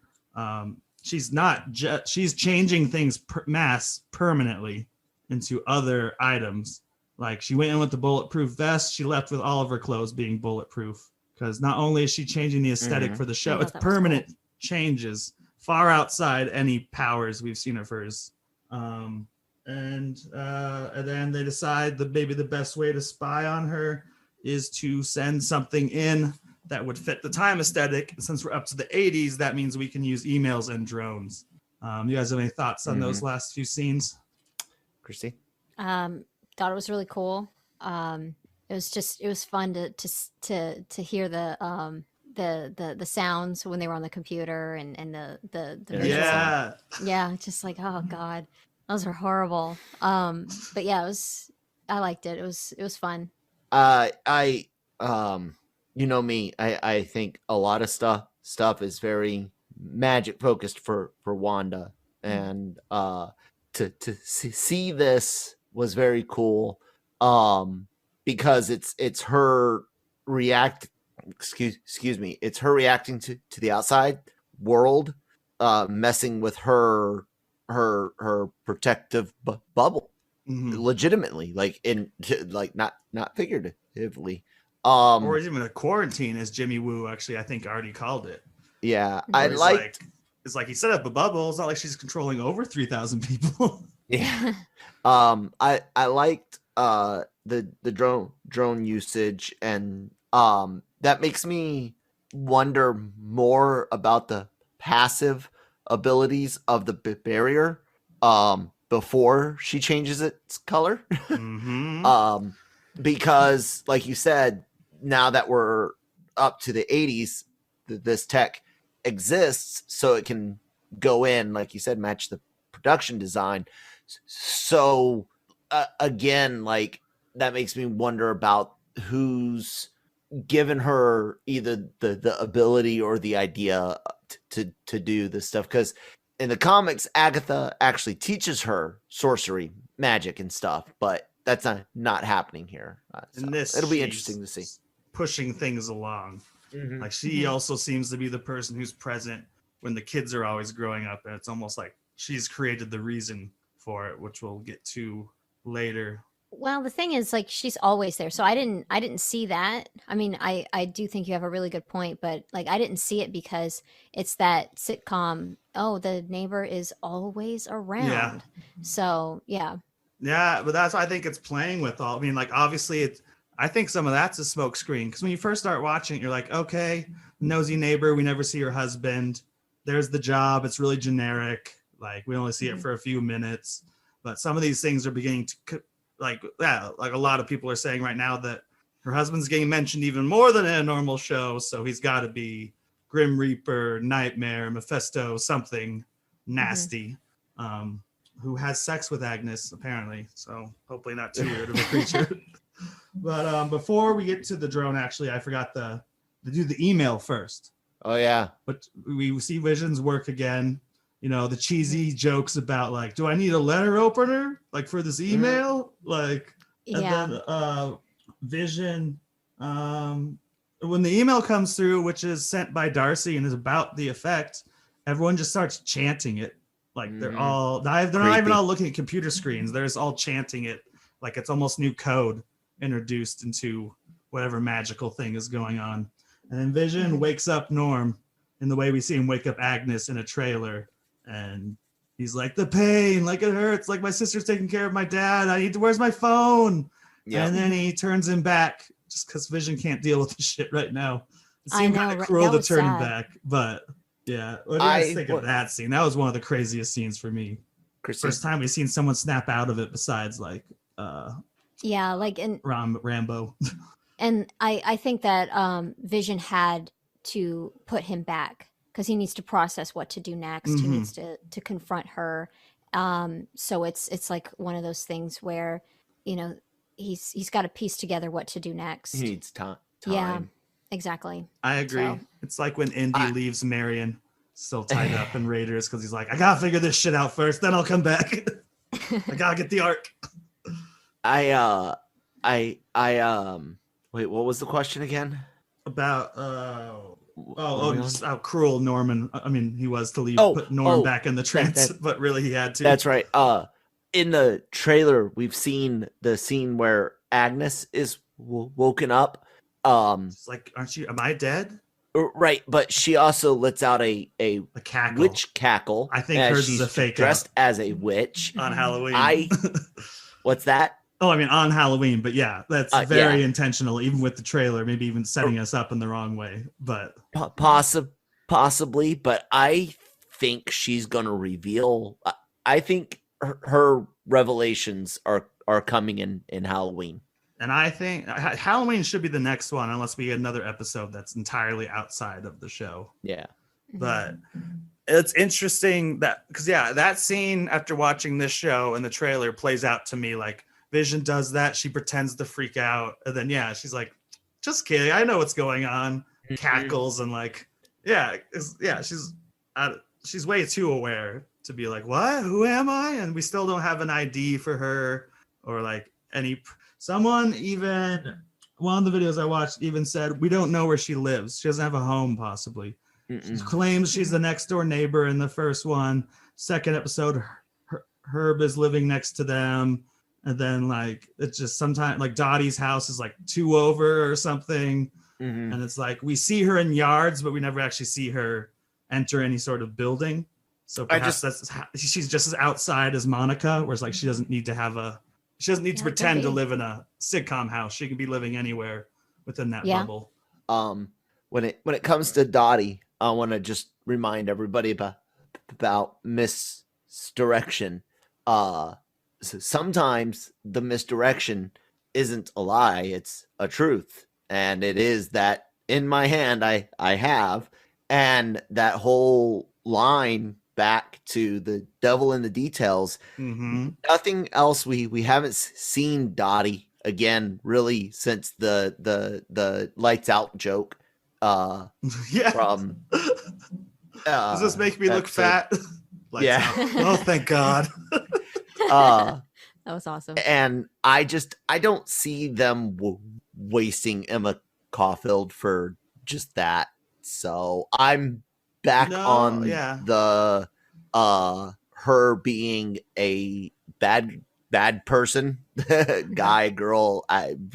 She's changing things mass permanently into other items. Like she went in with the bulletproof vest, she left with all of her clothes being bulletproof. Because not only is she changing the aesthetic for the show, it's permanent changes far outside any powers we've seen of hers. And then they decide that maybe the best way to spy on her is to send something in that would fit the time aesthetic. Since we're up to the 80s, that means we can use emails and drones. You guys have any thoughts on those last few scenes? Christy? Thought it was really cool. It was fun to hear the sounds when they were on the computer and the visuals. Just like, oh god, those are horrible. But yeah, I liked it. It was fun. You know me, I think a lot of stuff is very magic focused for Wanda, and to see this was very cool, because it's her it's her reacting to the outside world, messing with her protective bubble, legitimately, not figuratively, or even a quarantine, as Jimmy Woo actually I think already called it. Yeah, it's like he set up a bubble. It's not like she's controlling over 3,000 people. Yeah. I liked the drone usage, and that makes me wonder more about the passive abilities of the barrier before she changes its color. Because like you said, now that we're up to the 80s, this tech exists, so it can go in, like you said, match the production design. So again, like that makes me wonder about who's given her either the ability or the idea to do this stuff, because in the comics Agatha actually teaches her sorcery, magic and stuff, but that's not happening here. So it'll be interesting to see, pushing things along. Like she also seems to be the person who's present when the kids are always growing up, and it's almost like she's created the reason for it, which we'll get to later. Well, the thing is, like, she's always there, so I didn't see that. I mean, I do think you have a really good point, but like I didn't see it because it's that sitcom, oh, the neighbor is always around. So yeah, but that's why I think it's playing with all. I mean, like obviously I think some of that's a smoke screen, because when you first start watching it, you're like, okay, nosy neighbor, we never see her husband, there's the job, it's really generic, like we only see it for a few minutes. But some of these things are beginning to, like a lot of people are saying right now that her husband's getting mentioned even more than in a normal show, so he's got to be Grim Reaper, Nightmare, Mephisto, something nasty. who has sex with Agnes, apparently. So hopefully not too weird of a creature. But before we get to the drone, actually, I forgot to do the email first. Oh yeah. But we see Vision's work again. You know, the cheesy jokes about like, do I need a letter opener like for this email? Like, and then Vision, when the email comes through, which is sent by Darcy and is about the effect, everyone just starts chanting it. Like they're not even all looking at computer screens. They're just all chanting it like it's almost new code introduced into whatever magical thing is going on. And then Vision wakes up Norm in the way we see him wake up Agnes in a trailer. And he's like, the pain, like it hurts, like my sister's taking care of my dad. Where's my phone? Yeah. And then he turns him back just because Vision can't deal with the shit right now. It seemed kind of cruel to turn him back, but yeah. What do you guys think of that scene? That was one of the craziest scenes for me. Christine. First time we've seen someone snap out of it besides like like in Rambo. And I think that Vision had to put him back because he needs to process what to do next. He needs to confront her. So it's like one of those things where, you know, he's got to piece together what to do next. He needs time. Yeah, exactly. I agree. So, it's like when Indy leaves Marion still tied up in Raiders because he's like, I gotta figure this shit out first, then I'll come back. I gotta get the arc. Wait, what was the question again? About just how cruel Norman. I mean, he was to put Norm back in the trance, but really he had to. That's right. In the trailer, we've seen the scene where Agnes is woken up. It's like, am I dead? Right, but she also lets out a cackle. Witch cackle. I think hers is a fake dressed as a witch on Halloween. What's that? Oh, I mean on Halloween, but yeah, that's very intentional, even with the trailer, maybe even setting us up in the wrong way. But possibly, but I think she's gonna reveal. I think her revelations are coming in Halloween. And I think Halloween should be the next one, unless we get another episode that's entirely outside of the show. Yeah. But it's interesting because that scene after watching this show and the trailer plays out to me like Vision does that. She pretends to freak out. And then, she's like, just kidding. I know what's going on. Cackles and like, she's way too aware to be like, what? Who am I? And we still don't have an ID for her or like someone even one of the videos I watched even said, we don't know where she lives. She doesn't have a home possibly. She claims she's the next door neighbor in the first one. Second episode, Herb is living next to them. And then like, it's just sometimes like Dottie's house is like 2 over or something. And it's like, we see her in yards, but we never actually see her enter any sort of building. So perhaps she's just as outside as Monica, where it's like, she doesn't need to pretend to live in a sitcom house. She can be living anywhere within that bubble. When it comes to Dottie, I want to just remind everybody about misdirection. So sometimes the misdirection isn't a lie, it's a truth. And it is that in my hand I have, and that whole line back to the devil in the details. Nothing else. We haven't seen Dottie again really since the lights out joke. From does this make me look fat? Yeah. Oh, thank God. That was awesome. And I don't see them wasting Emma Caulfield for just that. So I'm back on the her being a bad person, guy, girl,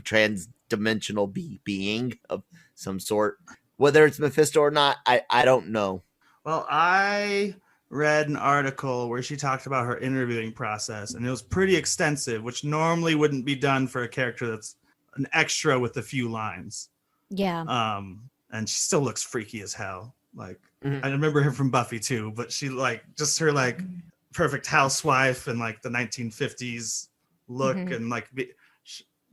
trans-dimensional being of some sort. Whether it's Mephisto or not, I don't know. Well, I read an article where she talked about her interviewing process, and it was pretty extensive, which normally wouldn't be done for a character that's an extra with a few lines. Yeah. And she still looks freaky as hell. Like, I remember her from Buffy too, but she like just her like perfect housewife and like the 1950s look and like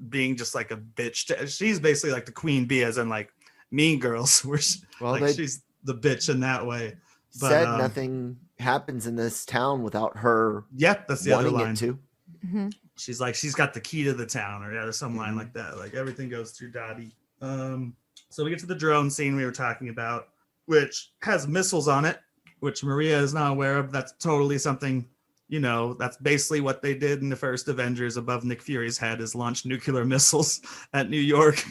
being just like a bitch. She's basically like the queen bee, as in like Mean Girls, where she's the bitch in that way. said nothing happens in this town without her. Yep, that's the other line. It to. Mm-hmm. She's like, she's got the key to the town, or there's some line like that. Like everything goes through Dottie. So we get to the drone scene we were talking about, which has missiles on it, which Maria is not aware of. That's totally something, that's basically what they did in the first Avengers above Nick Fury's head, is launch nuclear missiles at New York.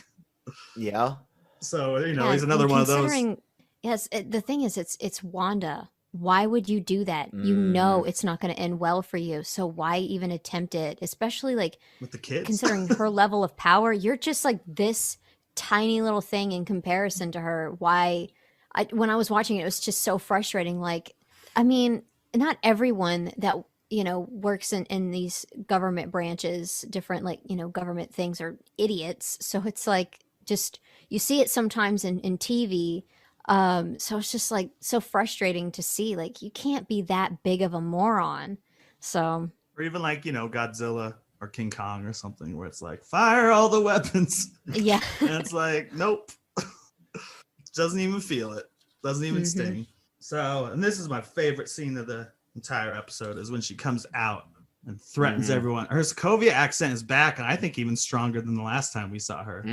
Yeah. So, he's another one of those. Yes, the thing is, it's Wanda. Why would you do that? You know it's not going to end well for you. So why even attempt it? Especially with the kids. Considering her level of power, you're just like this tiny little thing in comparison to her. When I was watching it, it was just so frustrating. Not everyone that works in these government branches, different government things, are idiots. So it's just you see it sometimes in TV. So it's just so frustrating to see, you can't be that big of a moron. So, or even Godzilla or King Kong or something, where it's fire all the weapons. Yeah. And it's nope. Doesn't even feel it. Doesn't even sting. So, and this is my favorite scene of the entire episode, is when she comes out and threatens everyone. Her Sokovia accent is back, and I think even stronger than the last time we saw her.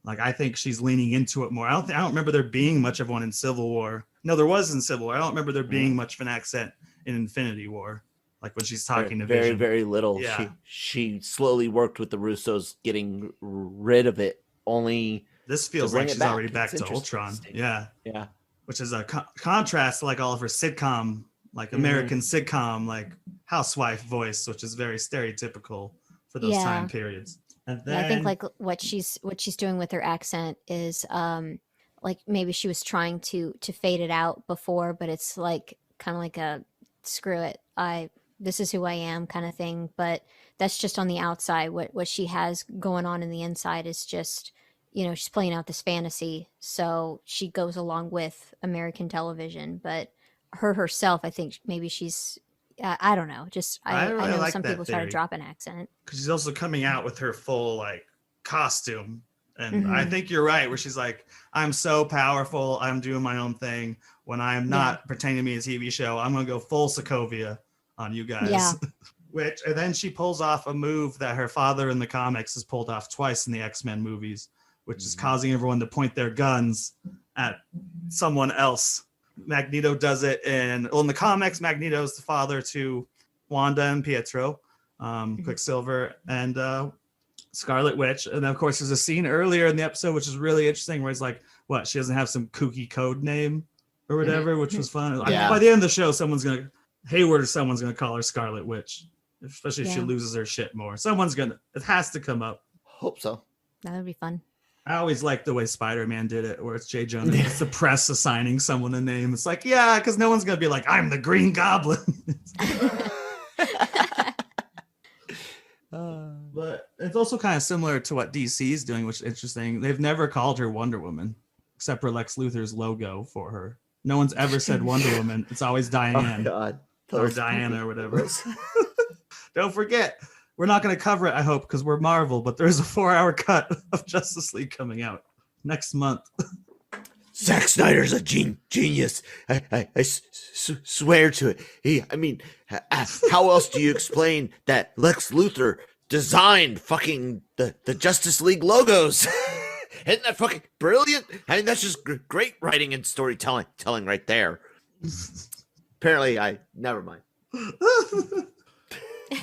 I think she's leaning into it more. I don't remember there being much of one in Civil War. No, there was in Civil War. I don't remember there being much of an accent in Infinity War, when she's talking to Vision. Very, very little. Yeah. She slowly worked with the Russos getting rid of it. Only this feels like she's already back to Ultron. Yeah. Which is a contrast to all of her sitcom, American sitcom, housewife voice, which is very stereotypical for those time periods. And then, I think what she's doing with her accent is maybe she was trying to fade it out before, but it's kind of like a screw it, this is who I am kind of thing. But that's just on the outside. What she has going on in the inside is just, she's playing out this fantasy. So she goes along with American television, but her herself, I think maybe she's, I don't know. Just I know some people try to drop an accent, because she's also coming out with her full costume, and I think you're right. Where she's I'm so powerful, I'm doing my own thing. When I'm not pretending to be a TV show, I'm gonna go full Sokovia on you guys. Yeah. And then she pulls off a move that her father in the comics has pulled off twice in the X-Men movies, which is causing everyone to point their guns at someone else. Magneto does it in the comics. Magneto's the father to Wanda and Pietro, Quicksilver, and Scarlet Witch. And then, of course, there's a scene earlier in the episode which is really interesting, where it's she doesn't have some kooky code name or whatever, which was fun. Yeah. By the end of the show, someone's gonna call her Scarlet Witch, especially if she loses her shit more. It has to come up. Hope so. That would be fun. I always liked the way Spider-Man did it, where it's J. Jonah. It's the press assigning someone a name. It's because no one's going to be I'm the Green Goblin. But it's also kind of similar to what DC is doing, which is interesting. They've never called her Wonder Woman, except for Lex Luthor's logo for her. No one's ever said Wonder Woman. It's always Diane. Oh, God. Or Diana or whatever. Don't forget. We're not going to cover it, I hope, because we're Marvel, but there's a 4-hour cut of Justice League coming out next month. Zack Snyder's a genius. I swear to it. How else do you explain that Lex Luthor designed fucking the Justice League logos? Isn't that fucking brilliant? That's just great writing and storytelling right there. Apparently, never mind.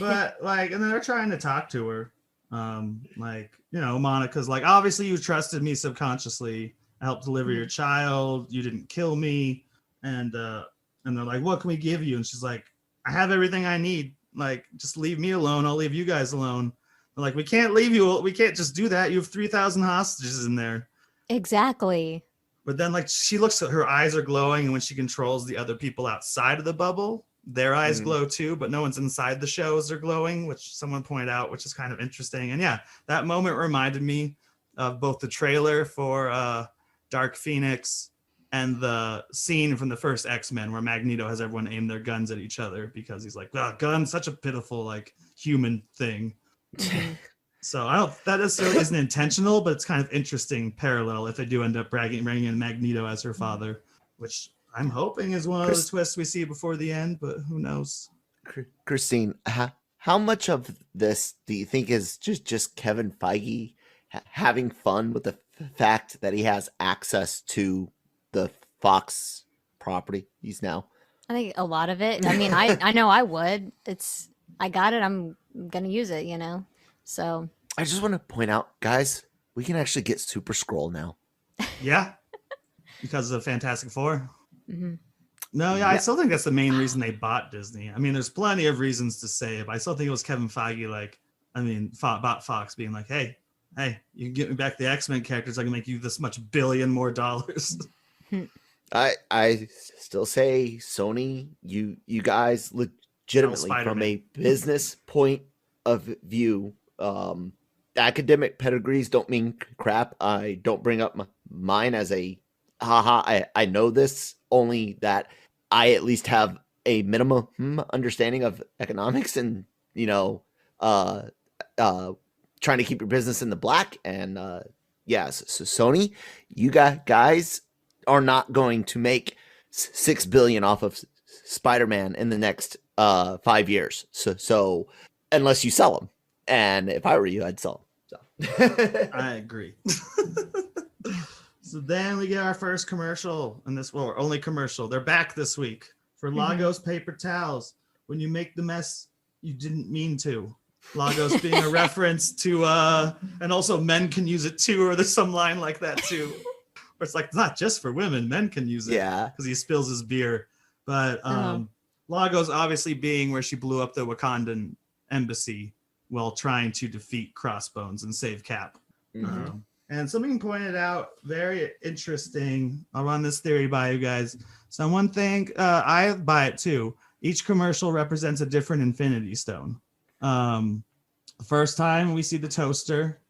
But and then they're trying to talk to her, Monica's obviously you trusted me subconsciously. I helped deliver your child. You didn't kill me, and they're what can we give you? And she's I have everything I need. Just leave me alone. I'll leave you guys alone. They're we can't leave you. We can't just do that. You have 3,000 hostages in there. Exactly. But then she looks at her eyes are glowing, and when she controls the other people outside of the bubble, their eyes glow too, but no one's inside the shows are glowing, which someone pointed out, which is kind of interesting. And yeah, that moment reminded me of both the trailer for Dark Phoenix and the scene from the first X-Men where Magneto has everyone aim their guns at each other because he's guns, such a pitiful human thing. So that necessarily isn't intentional, but it's kind of interesting parallel if they do end up bringing in Magneto as her father, which I'm hoping is one of the twists we see before the end, but who knows? Christine, how much of this do you think is just Kevin Feige having fun with the fact that he has access to the Fox property he's now? I think a lot of it. I mean, I know I would. I got it. I'm gonna use it. So I just want to point out, guys, we can actually get Super Scroll now. Yeah, because of Fantastic Four. Mm-hmm. No, yeah, I still think that's the main reason they bought Disney. I mean, there's plenty of reasons to say it, but I still think it was Kevin Feige, bought Fox, being like, hey, you can get me back the X-Men characters. I can make you this much billion more dollars. I still say Sony, you guys legitimately from a business point of view, academic pedigrees don't mean crap. I don't bring up mine as a I know this, only that I at least have a minimum understanding of economics and trying to keep your business in the black. And so Sony, you guys are not going to make $6 billion off of Spider-Man in the next 5 years. So unless you sell them, and if I were you, I'd sell them. So. I agree. So then we get our first commercial in this, only commercial. They're back this week for Lagos paper towels. When you make the mess you didn't mean to. Lagos being a reference to, and also men can use it too, or there's some line like that too. Where it's like, not just for women, men can use it. Yeah. Because he spills his beer. But Lagos obviously being where she blew up the Wakandan embassy while trying to defeat Crossbones and save Cap. Mm-hmm. And something pointed out, very interesting. I'll run this theory by you guys. Someone think, I buy it too. Each commercial represents a different Infinity Stone. The first time we see the toaster,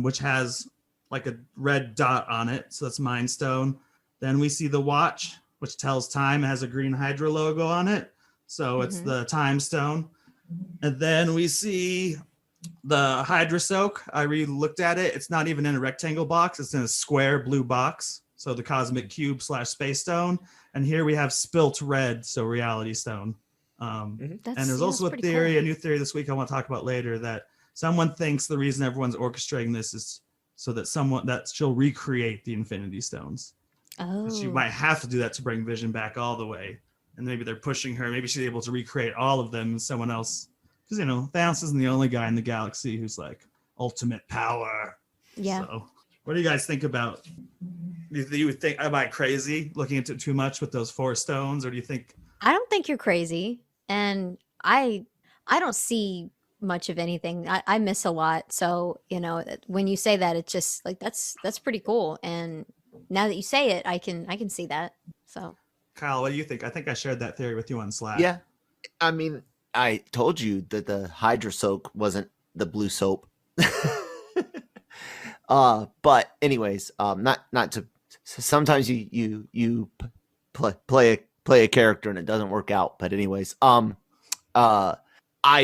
which has like a red dot on it. So that's Mind Stone. Then we see the watch, which tells time, has a green Hydra logo on it. So it's the Time Stone. And then we see the Hydra Soak. I looked at it. It's not even in a rectangle box. It's in a square blue box. So the Cosmic Cube / Space Stone. And here we have Spilt Red, so Reality Stone. And there's also a theory, a new theory this week I want to talk about later, that someone thinks the reason everyone's orchestrating this is so that she'll recreate the Infinity Stones. Oh. She might have to do that to bring Vision back all the way. And maybe they're pushing her. Maybe she's able to recreate all of them and someone else. Because, Thanos isn't the only guy in the galaxy who's like ultimate power. Yeah. So what do you guys think about? Do you think, am I crazy looking into it too much with those 4 stones? Or do you think? I don't think you're crazy. And I don't see much of anything. I miss a lot. So, when you say that, it's just like, that's pretty cool. And now that you say it, I can see that. So Kyle, what do you think? I think I shared that theory with you on Slack. Yeah. I mean, I told you that the Hydra Soak wasn't the blue soap. But anyways, not to, sometimes you play a character and it doesn't work out. But anyways, I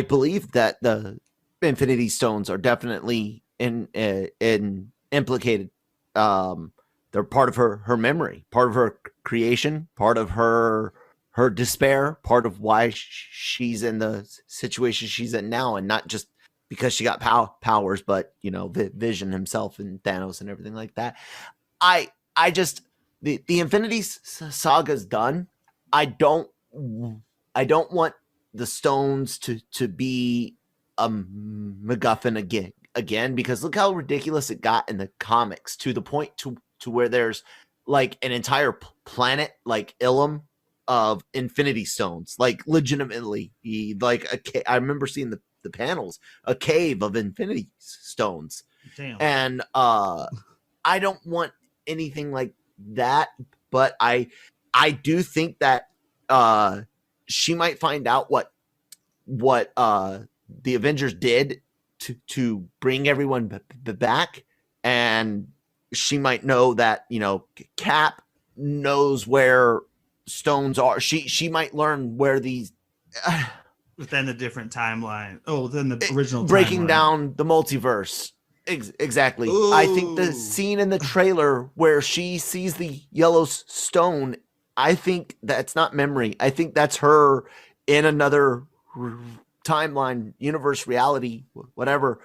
believe that the Infinity Stones are definitely in implicated. They're part of her memory, part of her creation, part of her despair, part of why she's in the situation she's in now, and not just because she got powers, but Vision himself and Thanos and everything like that. I just the Infinity Saga's done. I don't want the stones to be a MacGuffin again, because look how ridiculous it got in the comics, to the point to where there's like an entire planet like Ilum of Infinity Stones, like legitimately, like I remember seeing the panels, a cave of Infinity Stones. Damn. And I don't want anything like that, but I do think that she might find out what the Avengers did to bring everyone back, and she might know that Cap knows where stones are. She might learn where these within a different timeline. Oh, within the original breaking timeline. Down the multiverse. Exactly. Ooh. I think the scene in the trailer where she sees the yellow stone I think that's not memory. I think that's her in another timeline, universe, reality, whatever,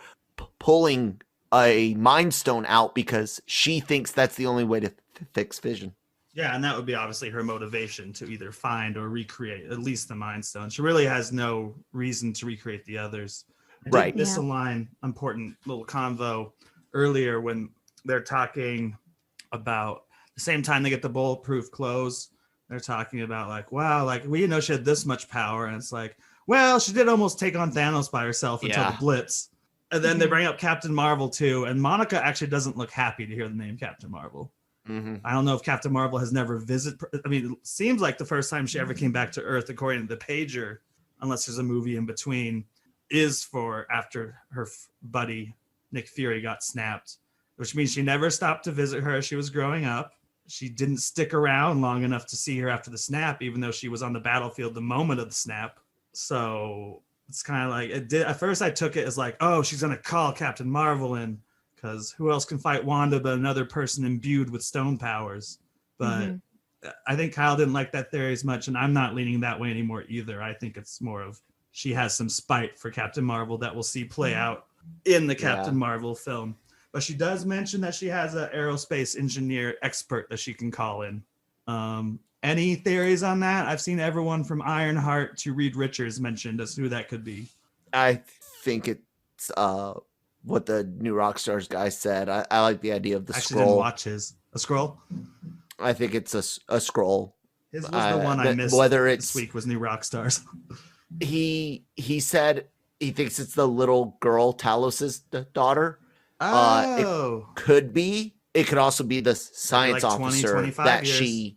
pulling a Mind Stone out because she thinks that's the only way to fix Vision. Yeah, and that would be obviously her motivation to either find or recreate at least the Mind Stone. She really has no reason to recreate the others. I Right. did miss a line, important little convo earlier when they're talking about the same time they get the bulletproof clothes. They're talking about like, wow, like we didn't know she had this much power. And it's like, well, she did almost take on Thanos by herself until the Blitz. And then they bring up Captain Marvel too. And Monica actually doesn't look happy to hear the name Captain Marvel. Mm-hmm. I don't know if Captain Marvel has never visited. I mean, it seems like the first time she ever came back to Earth, according to the pager, unless there's a movie in between, is for after her buddy Nick Fury got snapped, which means she never stopped to visit her as she was growing up. She didn't stick around long enough to see her after the snap, even though she was on the battlefield the moment of the snap. So it's kind of like, it did. At first I took it as like, oh, she's going to call Captain Marvel in, because who else can fight Wanda but another person imbued with stone powers? But I think Kyle didn't like that theory as much, and I'm not leaning that way anymore either. I think it's more of she has some spite for Captain Marvel that we'll see play out in the Captain Marvel film. But she does mention that she has an aerospace engineer expert that she can call in. Any theories on that? I've seen everyone from Ironheart to Reed Richards mentioned as who that could be. I think it's what the New Rockstars guy said. I like the idea of the Actually, scroll. didn't watch his. A scroll? I think it's a scroll. His was the one I missed whether it's, this week was New Rockstars. He said he thinks it's the little girl Talos's daughter. Oh. It could be. It could also be the science like officer 20, that years.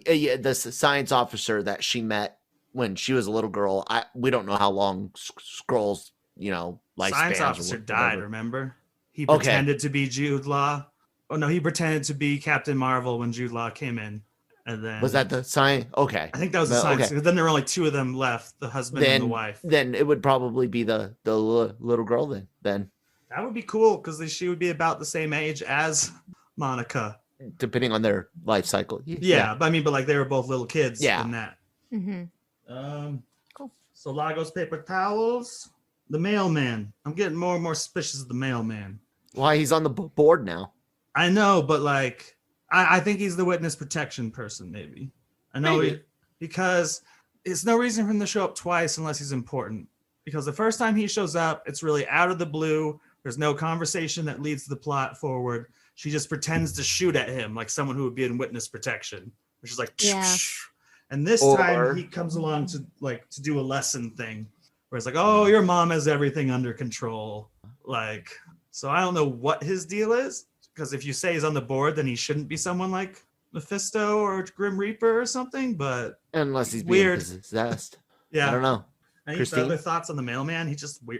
the science officer that she met when she was a little girl. We don't know how long Scrolls, lifespans. Science officer died, remember? He pretended to be Jude Law. Oh, no, he pretended to be Captain Marvel when Jude Law came in. And then was that the science? Okay. I think that was the science. Okay. Then there were only two of them left, the husband and the wife. Then it would probably be the little girl then. That would be cool because she would be about the same age as Monica. Depending on their life cycle. Yeah. But like they were both little kids in that. Cool. So Lagos paper towels. The mailman. I'm getting more and more suspicious of the mailman. Why? He's on the board now. I know, but I think he's the witness protection person, maybe. I know because it's no reason for him to show up twice unless he's important. Because the first time he shows up, it's really out of the blue. There's no conversation that leads the plot forward. She just pretends to shoot at him like someone who would be in witness protection. Which is like, and this time he comes along to do a lesson thing where it's like, oh, your mom has everything under control. So I don't know what his deal is. Because if you say he's on the board, then he shouldn't be someone like Mephisto or Grim Reaper or something. But unless he's weird. Being possessed. Yeah, I don't know. Any other thoughts on the mailman?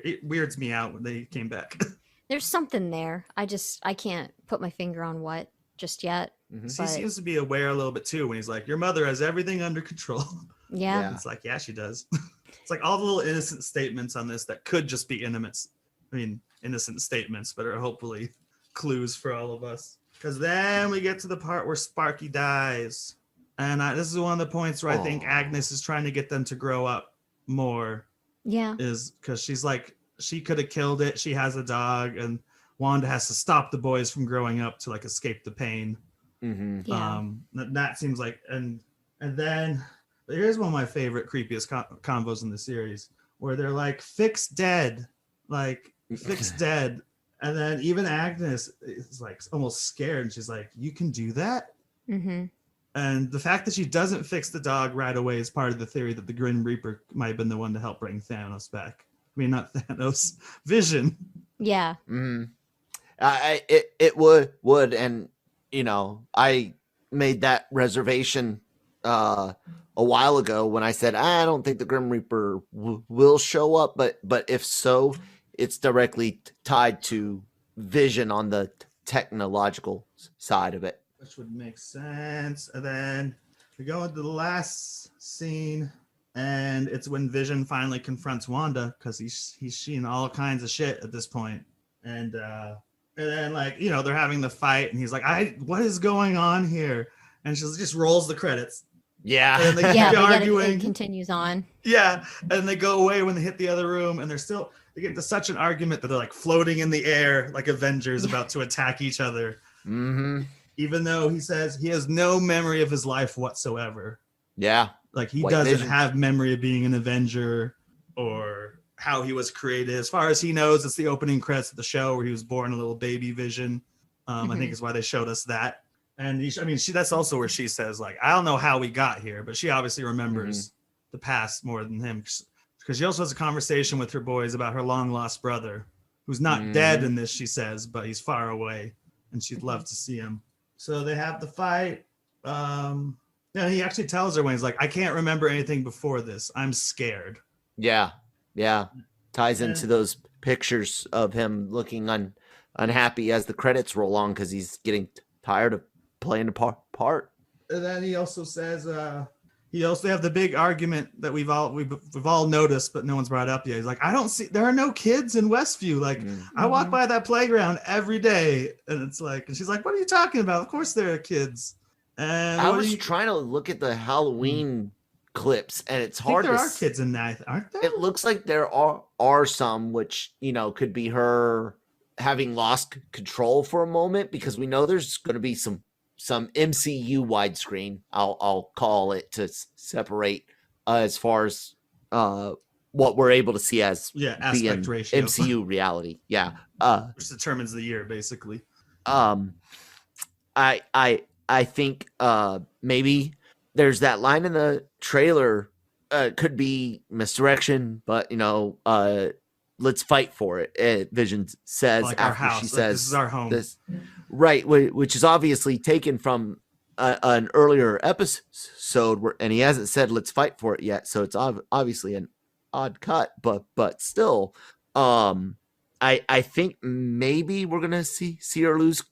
It weirds me out when they came back. There's something there. I can't put my finger on what just yet. He seems to be aware a little bit too when he's like, your mother has everything under control. Yeah. It's like, yeah, she does. It's like all the little innocent statements on this that could just be innocent statements, but are hopefully clues for all of us. Because then we get to the part where Sparky dies. And this is one of the points where I think Agnes is trying to get them to grow up more. Yeah. Is because she's like, she could have killed it. She has a dog, and Wanda has to stop the boys from growing up to escape the pain. Mm-hmm. Yeah. That seems like, and then here's one of my favorite creepiest combos in the series where they're like, fix dead, fix dead. And then even Agnes is almost scared, and she's like, you can do that? Mm-hmm. And the fact that she doesn't fix the dog right away is part of the theory that the Grim Reaper might have been the one to help bring Thanos back. I mean, not Thanos, Vision. Yeah. Mm-hmm. It would, and I made that reservation a while ago when I said I don't think the Grim Reaper will show up, but if so, it's directly tied to Vision on the technological side of it. Which would make sense. And then we go into the last scene, and it's when Vision finally confronts Wanda because he's seen all kinds of shit at this point. And then they're having the fight, and he's like, what is going on here? And she just rolls the credits. Yeah. And they Yeah, keep it arguing. continues on. Yeah, and they go away when they hit the other room, and they get into such an argument that they're like floating in the air like Avengers about to attack each other. Mm-hmm. Even though he says he has no memory of his life whatsoever. Yeah. Like he White doesn't Vision. have memory of being an Avenger or how he was created. As far as he knows, it's the opening credits of the show where he was born a little baby Vision. I think is why they showed us that. And that's also where she says, like, I don't know how we got here, but she obviously remembers the past more than him. Because she also has a conversation with her boys about her long lost brother, who's not dead in this, she says, but he's far away and she'd love to see him. So they have the fight. He actually tells her when he's like, I can't remember anything before this. I'm scared. Yeah. Yeah. Ties into those pictures of him looking unhappy as the credits roll on because he's getting tired of playing the part. And then he also says, he also have the big argument that we've all noticed, but no one's brought up yet. He's like, there are no kids in Westview. Like, I walk by that playground every day, and it's like, and she's like, what are you talking about? Of course there are kids. And I was trying to look at the Halloween clips, and it's hard. There are kids in that, aren't there? It looks like there are some, which could be her having lost control for a moment, because we know there's going to be some MCU widescreen, I'll call it, to separate as far as what we're able to see as aspect ratio. MCU reality. Yeah. Which determines the year, basically. I think maybe there's that line in the trailer, could be misdirection, but let's fight for it. Vision says, like after our house. she Like, says, this is our home. Right, which is obviously taken from an earlier episode and he hasn't said let's fight for it yet, so it's obviously an odd cut, but still, I think maybe we're gonna see her lose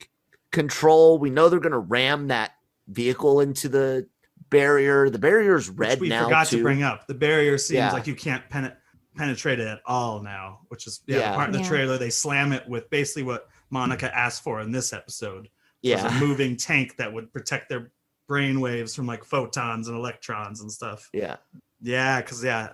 control. We know they're gonna ram that vehicle into the barrier. The barrier's red now. We forgot to bring up the barrier. Seems like you can't penetrate it at all now, which is the part in the trailer. They slam it with basically what Monica asked for in this episode. A moving tank that would protect their brain waves from like photons and electrons and stuff. Because I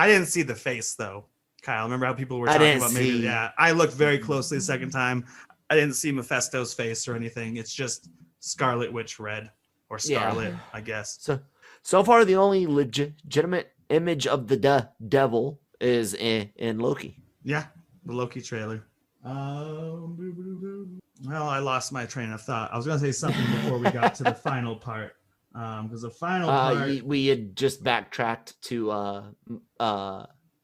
didn't see the face though, Kyle. Remember how people were talking about maybe I looked very closely the second time. I didn't see Mephisto's face or anything. It's just Scarlet Witch red, or Scarlet, I guess. So far the only legitimate image of the devil is in Loki. Yeah, the Loki trailer. Well, I lost my train of thought. I was going to say something before we got to the final part. Because the final part... We had just backtracked to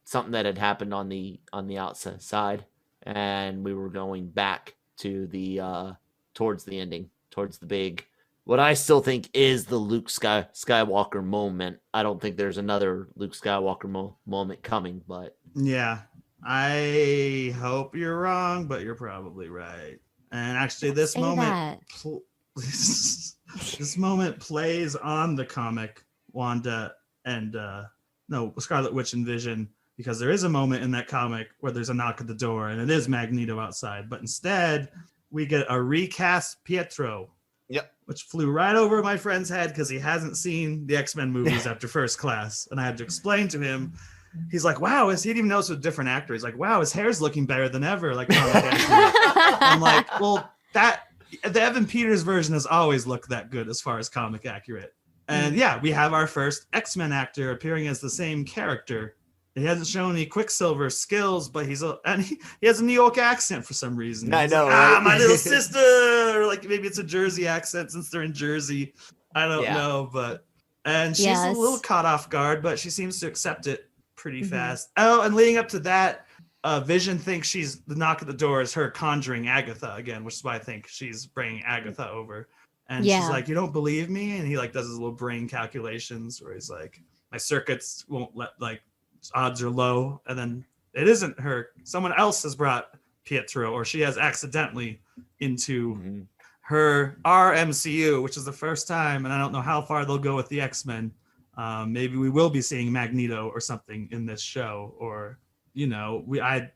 something that had happened on the outside, and we were going back to the towards the ending, towards the big... What I still think is the Luke Skywalker moment. I don't think there's another Luke Skywalker moment coming, but... Yeah. I hope you're wrong, but you're probably right. And actually, this moment plays on the comic Wanda and Scarlet Witch and Vision, because there is a moment in that comic where there's a knock at the door and it is Magneto outside, but instead we get a recast Pietro. Yep. Which flew right over my friend's head because he hasn't seen the X-Men movies after First Class, and I had to explain to him. He's like, wow, he didn't even know it was a different actor. He's like, wow, his hair's looking better than ever. Like, I'm like, well, the Evan Peters version has always looked that good as far as comic accurate. And we have our first X-Men actor appearing as the same character. He hasn't shown any Quicksilver skills, but he has a New York accent for some reason. I know, like, my little sister. Or like maybe it's a Jersey accent since they're in Jersey. I don't know, and she's a little caught off guard, but she seems to accept it pretty fast. Oh, and leading up to that, Vision thinks the knock at the door is her conjuring Agatha again, which is why I think she's bringing Agatha over. And she's like, you don't believe me? And he like does his little brain calculations where he's like, my circuits won't let, like, odds are low. And then it isn't her. Someone else has brought Pietro, or she has accidentally into our MCU, which is the first time, and I don't know how far they'll go with the X-Men. Maybe we will be seeing Magneto or something in this show, or I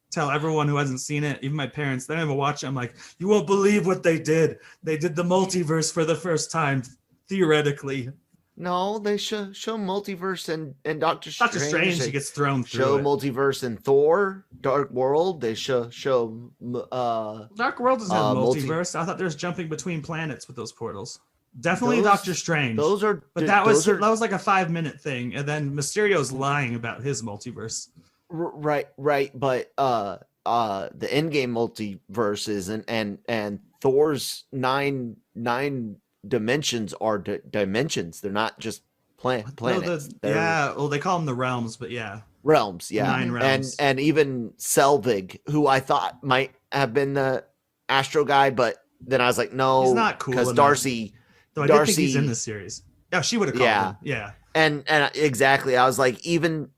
tell everyone who hasn't seen it, even my parents, they don't even watch it. I'm like, you won't believe what they did. They did the multiverse for the first time theoretically. No, they show Multiverse and Doctor Strange. Doctor Strange, he gets thrown through Show it. Multiverse and Thor, Dark World. They show Dark World doesn't have multiverse. I thought there was jumping between planets with those portals. Definitely Doctor Strange. That was like a 5-minute thing, and then Mysterio's lying about his multiverse. Right. But the Endgame multiverse is and Thor's nine dimensions are dimensions. They're not just planets. No, they call them the realms, but yeah. Realms, yeah. 9 realms. And even Selvig, who I thought might have been the Astro guy, but then I was like, no, he's not cool because enough. Darcy. Though I did think he's in the series. Yeah, she would have called him. Yeah. And exactly, I was like, even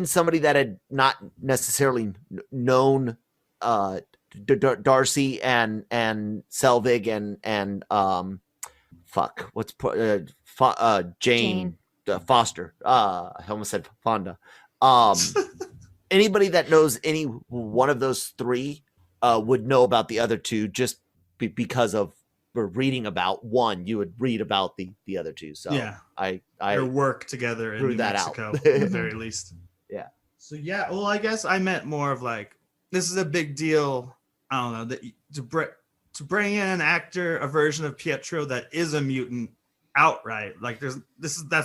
somebody that had not necessarily known Darcy and Selvig and Jane Foster. I almost said Fonda. Anybody that knows any one of those three would know about the other two just because of reading about one. You would read about the other two. So yeah, I their work together in New Mexico at the very least. Yeah. So yeah, well, I guess I meant more of like, this is a big deal. I don't know, that to bring in an actor, a version of Pietro that is a mutant outright. Like that's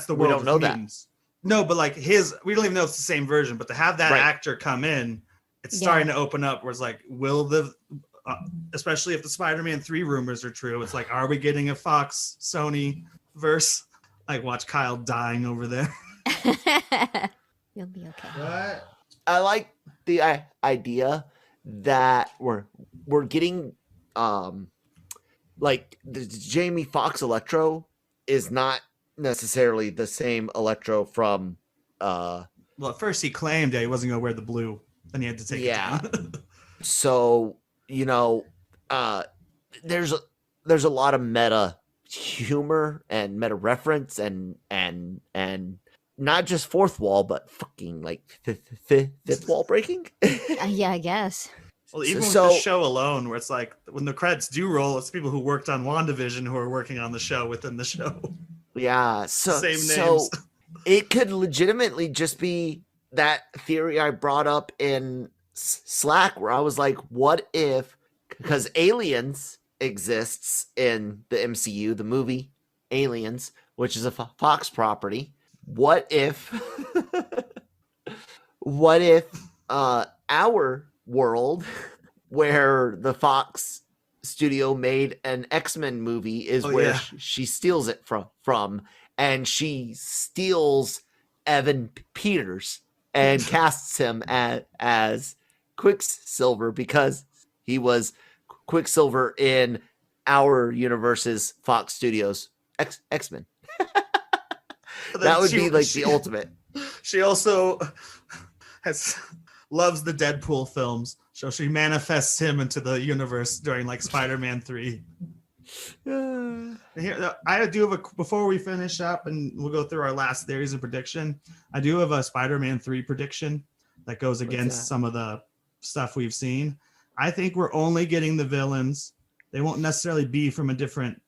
the world. We don't know mutants. No, but like we don't even know it's the same version. But to have that actor come in, it's starting to open up. Where it's like, will especially if the Spider-Man 3 rumors are true, it's like, are we getting a Fox Sony verse? Like, watch Kyle dying over there. You'll be okay. What? I like the idea that we're getting like the Jamie Foxx Electro is not necessarily the same Electro from well, at first he claimed that he wasn't gonna wear the blue, then he had to take it down. So there's a lot of meta humor and meta reference and not just fourth wall, but fucking like fifth wall breaking. Yeah, I guess. Well, even with the show alone, where it's like when the credits do roll, it's people who worked on WandaVision who are working on the show within the show. Yeah, Same names. So it could legitimately just be that theory I brought up in Slack, where I was like, what if, because Aliens exists in the MCU, the movie Aliens, which is a Fox property. What if our world, where the Fox studio made an X-Men movie, is where she steals it from, and she steals Evan Peters and casts him as Quicksilver because he was Quicksilver in our universe's Fox Studios X-Men. That would be like the ultimate. She also loves the Deadpool films, so she manifests him into the universe during like Spider-Man 3. Here, I do have before we finish up and we'll go through our last theories and prediction, I do have a Spider-Man 3 prediction that goes against some of the stuff we've seen. I think we're only getting the villains. They won't necessarily be from a different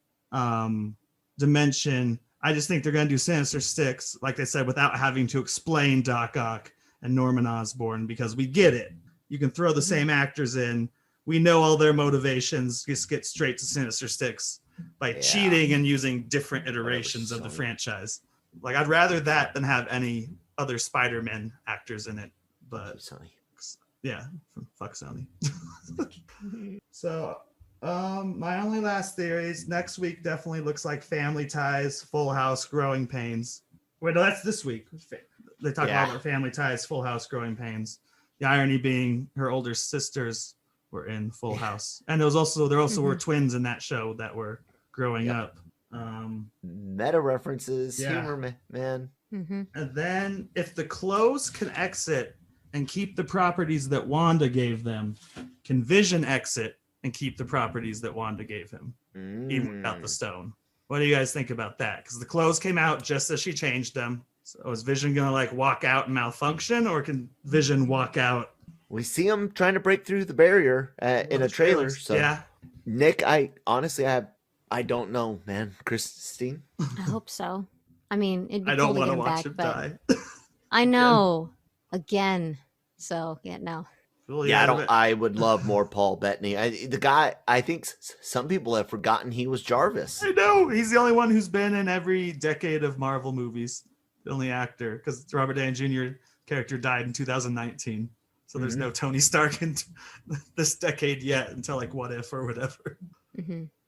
dimension. I just think they're going to do Sinister Six, like they said, without having to explain Doc Ock and Norman Osborn, because we get it. You can throw the same actors in. We know all their motivations. Just get straight to Sinister Six by cheating and using different iterations of the franchise. Like, I'd rather that than have any other Spider-Man actors in it. But yeah, fuck Sony. So my only last theories, next week definitely looks like Family Ties, Full House, Growing Pains. Wait, no, that's this week. They talk about Family Ties, Full House, Growing Pains. The irony being her older sisters were in Full House. And there also were twins in that show that were growing up. Meta references, humor, man. Mm-hmm. And then if the Close can exit and keep the properties that Wanda gave them, can Vision exit and keep the properties that Wanda gave him, even without the stone? What do you guys think about that? Because the Close came out just as she changed them. So is Vision going to like walk out and malfunction, or can Vision walk out? We see him trying to break through the barrier in a trailer. So yeah. Nick, I I don't know, man. Christine? I hope so. I mean, it'd be I cool don't to get want to him watch back, him but die. I know again. So yeah, no. Well, Yeah, but I would love more Paul Bettany. The guy, I think some people have forgotten he was Jarvis. I know he's the only one who's been in every decade of Marvel movies. The only actor, because Robert Downey Jr. character died in 2019, so there's no Tony Stark in this decade yet until like What If or whatever.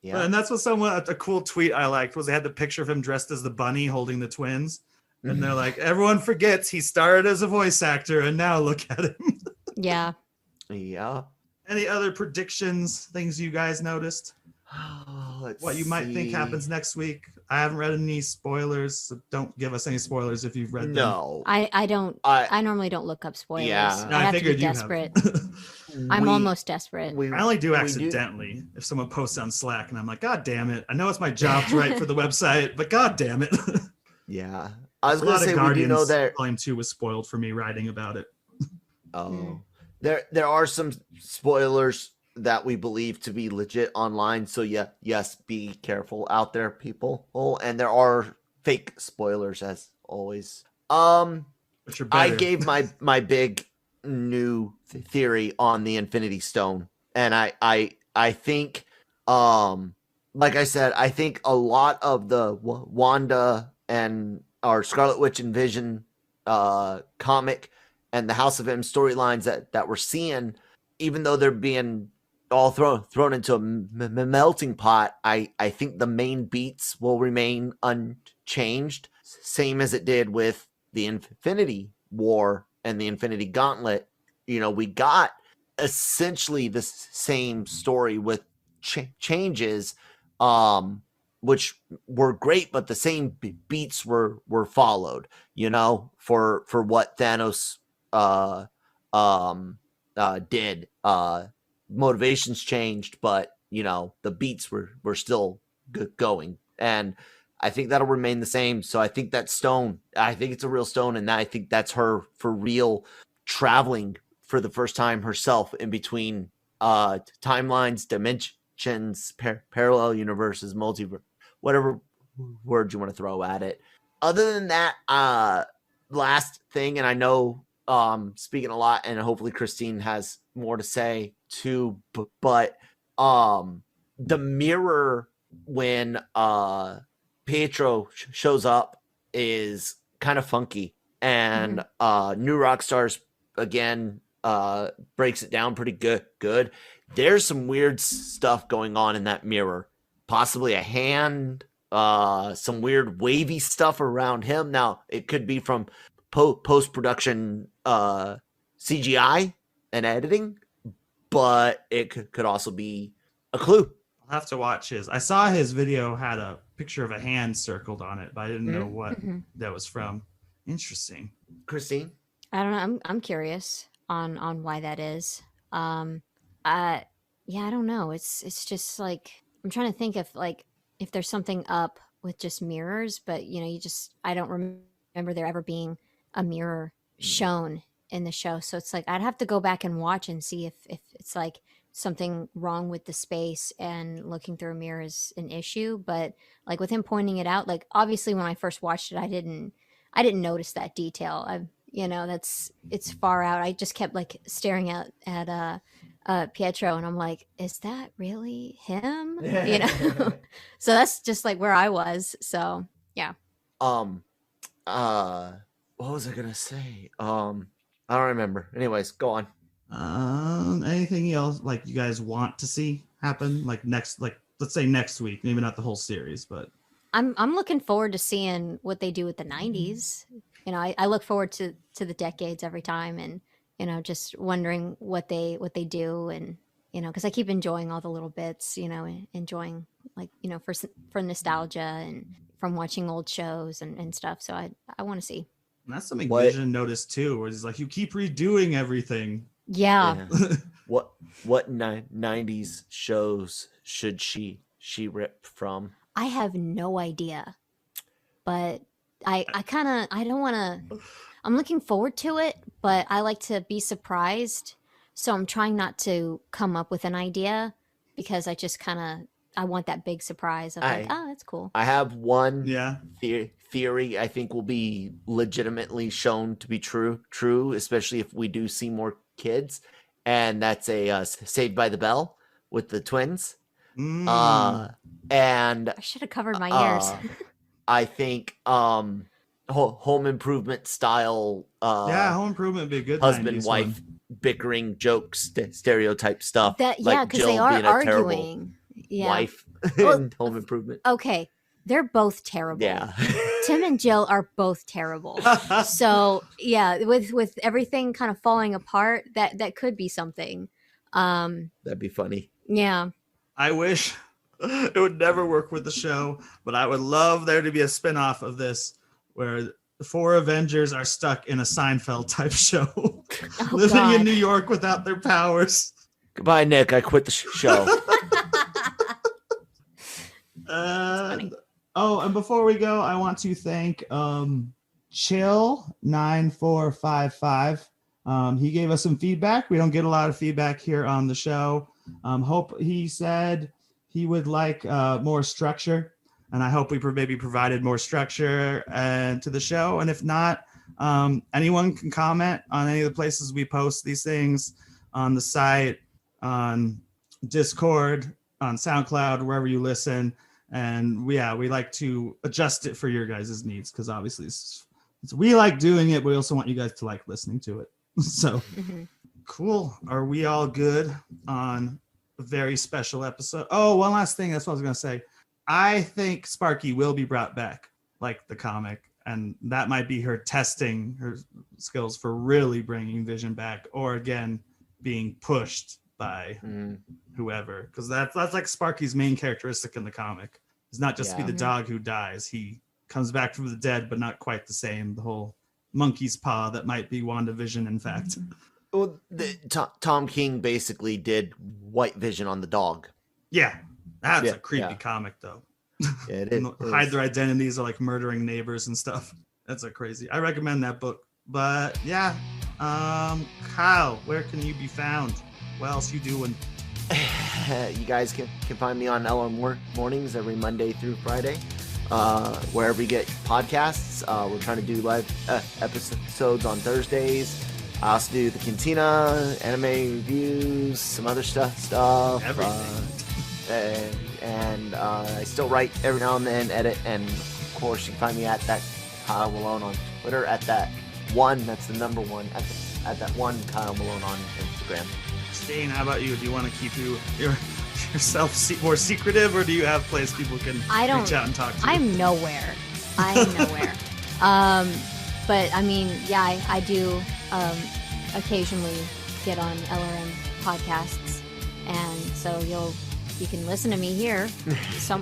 Yeah, And that's what a cool tweet I liked was they had the picture of him dressed as the bunny holding the twins, and they're like, everyone forgets he started as a voice actor, and now look at him. Yeah. Yeah. Any other predictions, things you guys noticed? What you might think happens next week? I haven't read any spoilers, so don't give us any spoilers if you've read them. No. I don't. I normally don't look up spoilers. Yeah. I have to be desperate. I'm almost desperate. I only do accidentally if someone posts on Slack and I'm like, God damn it. I know it's my job to write for the website, but God damn it. Yeah. I was going to say, we do know that Volume 2 was spoiled for me writing about it. Oh. There are some spoilers that we believe to be legit online. So yeah, yes, be careful out there, people. Oh, and there are fake spoilers as always. I gave my big new theory on the Infinity Stone, and I think like I said, I think a lot of the Wanda and our Scarlet Witch and Vision comic and the House of M storylines that we're seeing, even though they're being all thrown into a melting pot, I think the main beats will remain unchanged, same as it did with the Infinity War and the Infinity Gauntlet. You know, we got essentially the same story with changes, which were great, but the same beats were followed, you know, for what Thanos did. Motivations changed, but you know, the beats were still going, and I think that'll remain the same. So I think that stone, I think it's a real stone, and I think that's her for real traveling for the first time herself in between timelines, dimensions, parallel universes, multiverse, whatever word you want to throw at it. Other than that, last thing, and I know speaking a lot, and hopefully Christine has more to say too, but the mirror when Pietro shows up is kind of funky, and New Rockstars again breaks it down pretty good. There's some weird stuff going on in that mirror, possibly a hand, some weird wavy stuff around him. Now it could be from post-production CGI and editing, but it could also be a clue. I'll have to watch his. I saw his video had a picture of a hand circled on it, but I didn't know what that was from. Interesting. Christine? I don't know. I'm curious on why that is. Yeah, I don't know. It's just like I'm trying to think if there's something up with just mirrors, but you know, I don't remember there ever being a mirror shown in the show. So it's like I'd have to go back and watch and see if it's like something wrong with the space and looking through a mirror is an issue. But like with him pointing it out, like obviously when I first watched it, I didn't notice that detail. It's far out. I just kept like staring at Pietro, and I'm like, is that really him? You know? So that's just like where I was. So yeah. What was I gonna say? I don't remember. Anyways, go on. Anything else like you guys want to see happen? Like let's say next week, maybe not the whole series, but I'm looking forward to seeing what they do with the 90s. You know, I look forward to the decades every time, and you know, just wondering what they do, and you know, because I keep enjoying all the little bits, you know, enjoying like, you know, for nostalgia and from watching old shows and stuff. So I want to see. And that's something Vision noticed too, where he's like, you keep redoing everything. Yeah. What 90s shows should she rip from? I have no idea, but I don't want to. I'm looking forward to it, but I like to be surprised. So I'm trying not to come up with an idea because I I want that big surprise of like, oh, that's cool. I have one Yeah. theory I think will be legitimately shown to be true, especially if we do see more kids, and that's a Saved by the Bell with the twins. And I should have covered my ears. I think Home Improvement style Home Improvement would be a good husband wife bickering jokes, stereotype stuff. That like because Jill they are being a arguing. wife in Home Improvement. Okay, they're both terrible. Yeah. Tim and Jill are both terrible. So yeah, with everything kind of falling apart, that could be something. That'd be funny. Yeah. I wish it would never work with the show, but I would love there to be a spinoff of this where the 4 Avengers are stuck in a Seinfeld type show, living in New York without their powers. Goodbye, Nick. I quit the show. And before we go, I want to thank Chill9455. He gave us some feedback. We don't get a lot of feedback here on the show. He said he would like more structure, and I hope we maybe provided more structure to the show. And if not, anyone can comment on any of the places we post these things, on the site, on Discord, on SoundCloud, wherever you listen. And we like to adjust it for your guys' needs, because obviously we like doing it, but we also want you guys to like listening to it. So cool. Are we all good on a very special episode? Oh, one last thing. That's what I was going to say. I think Sparky will be brought back, like the comic, and that might be her testing her skills for really bringing Vision back, or again, being pushed by whoever, because that's like Sparky's main characteristic in the comic. It's not just to be the dog who dies. He comes back from the dead, but not quite the same. The whole monkey's paw that might be WandaVision, in fact. Well, Tom King basically did White Vision on the dog. Yeah, that's a creepy comic, though. Yeah, it is. Hide their identities, or like murdering neighbors and stuff. That's a crazy. I recommend that book. But yeah, Kyle, where can you be found? What else you doing? You guys can find me on LR Mornings every Monday through Friday, wherever you get podcasts. We're trying to do live episodes on Thursdays. I also do the Cantina, anime reviews, some other stuff. And I still write every now and then, edit, and of course you can find me at ThatKyleMalone on Twitter, at that one, that's the number one, at that one Kyle Malone on Instagram. Stain, how about you? Do you want to keep yourself more secretive, or do you have place people can reach out and talk to you? I'm nowhere. But I mean, yeah, I do occasionally get on LRM podcasts, and so you can listen to me here,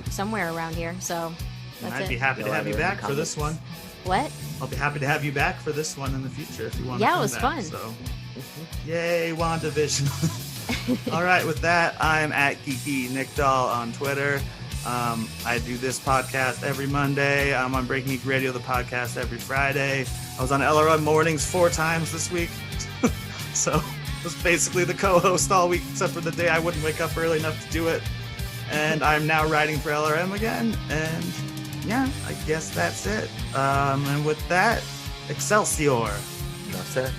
somewhere around here. So that's I'd be happy to have you back for this one. What? I'll be happy to have you back for this one in the future if you want. Yeah, it was fun. So, yay, WandaVision! All right, with that, I'm at Geeky Nick Doll on Twitter. I do this podcast every Monday. I'm on Breaking Geek Radio, the podcast, every Friday. I was on LRM Mornings 4 times this week, so I was basically the co-host all week, except for the day I wouldn't wake up early enough to do it. And I'm now writing for LRM again, and yeah, I guess that's it. And with that, Excelsior. That's it.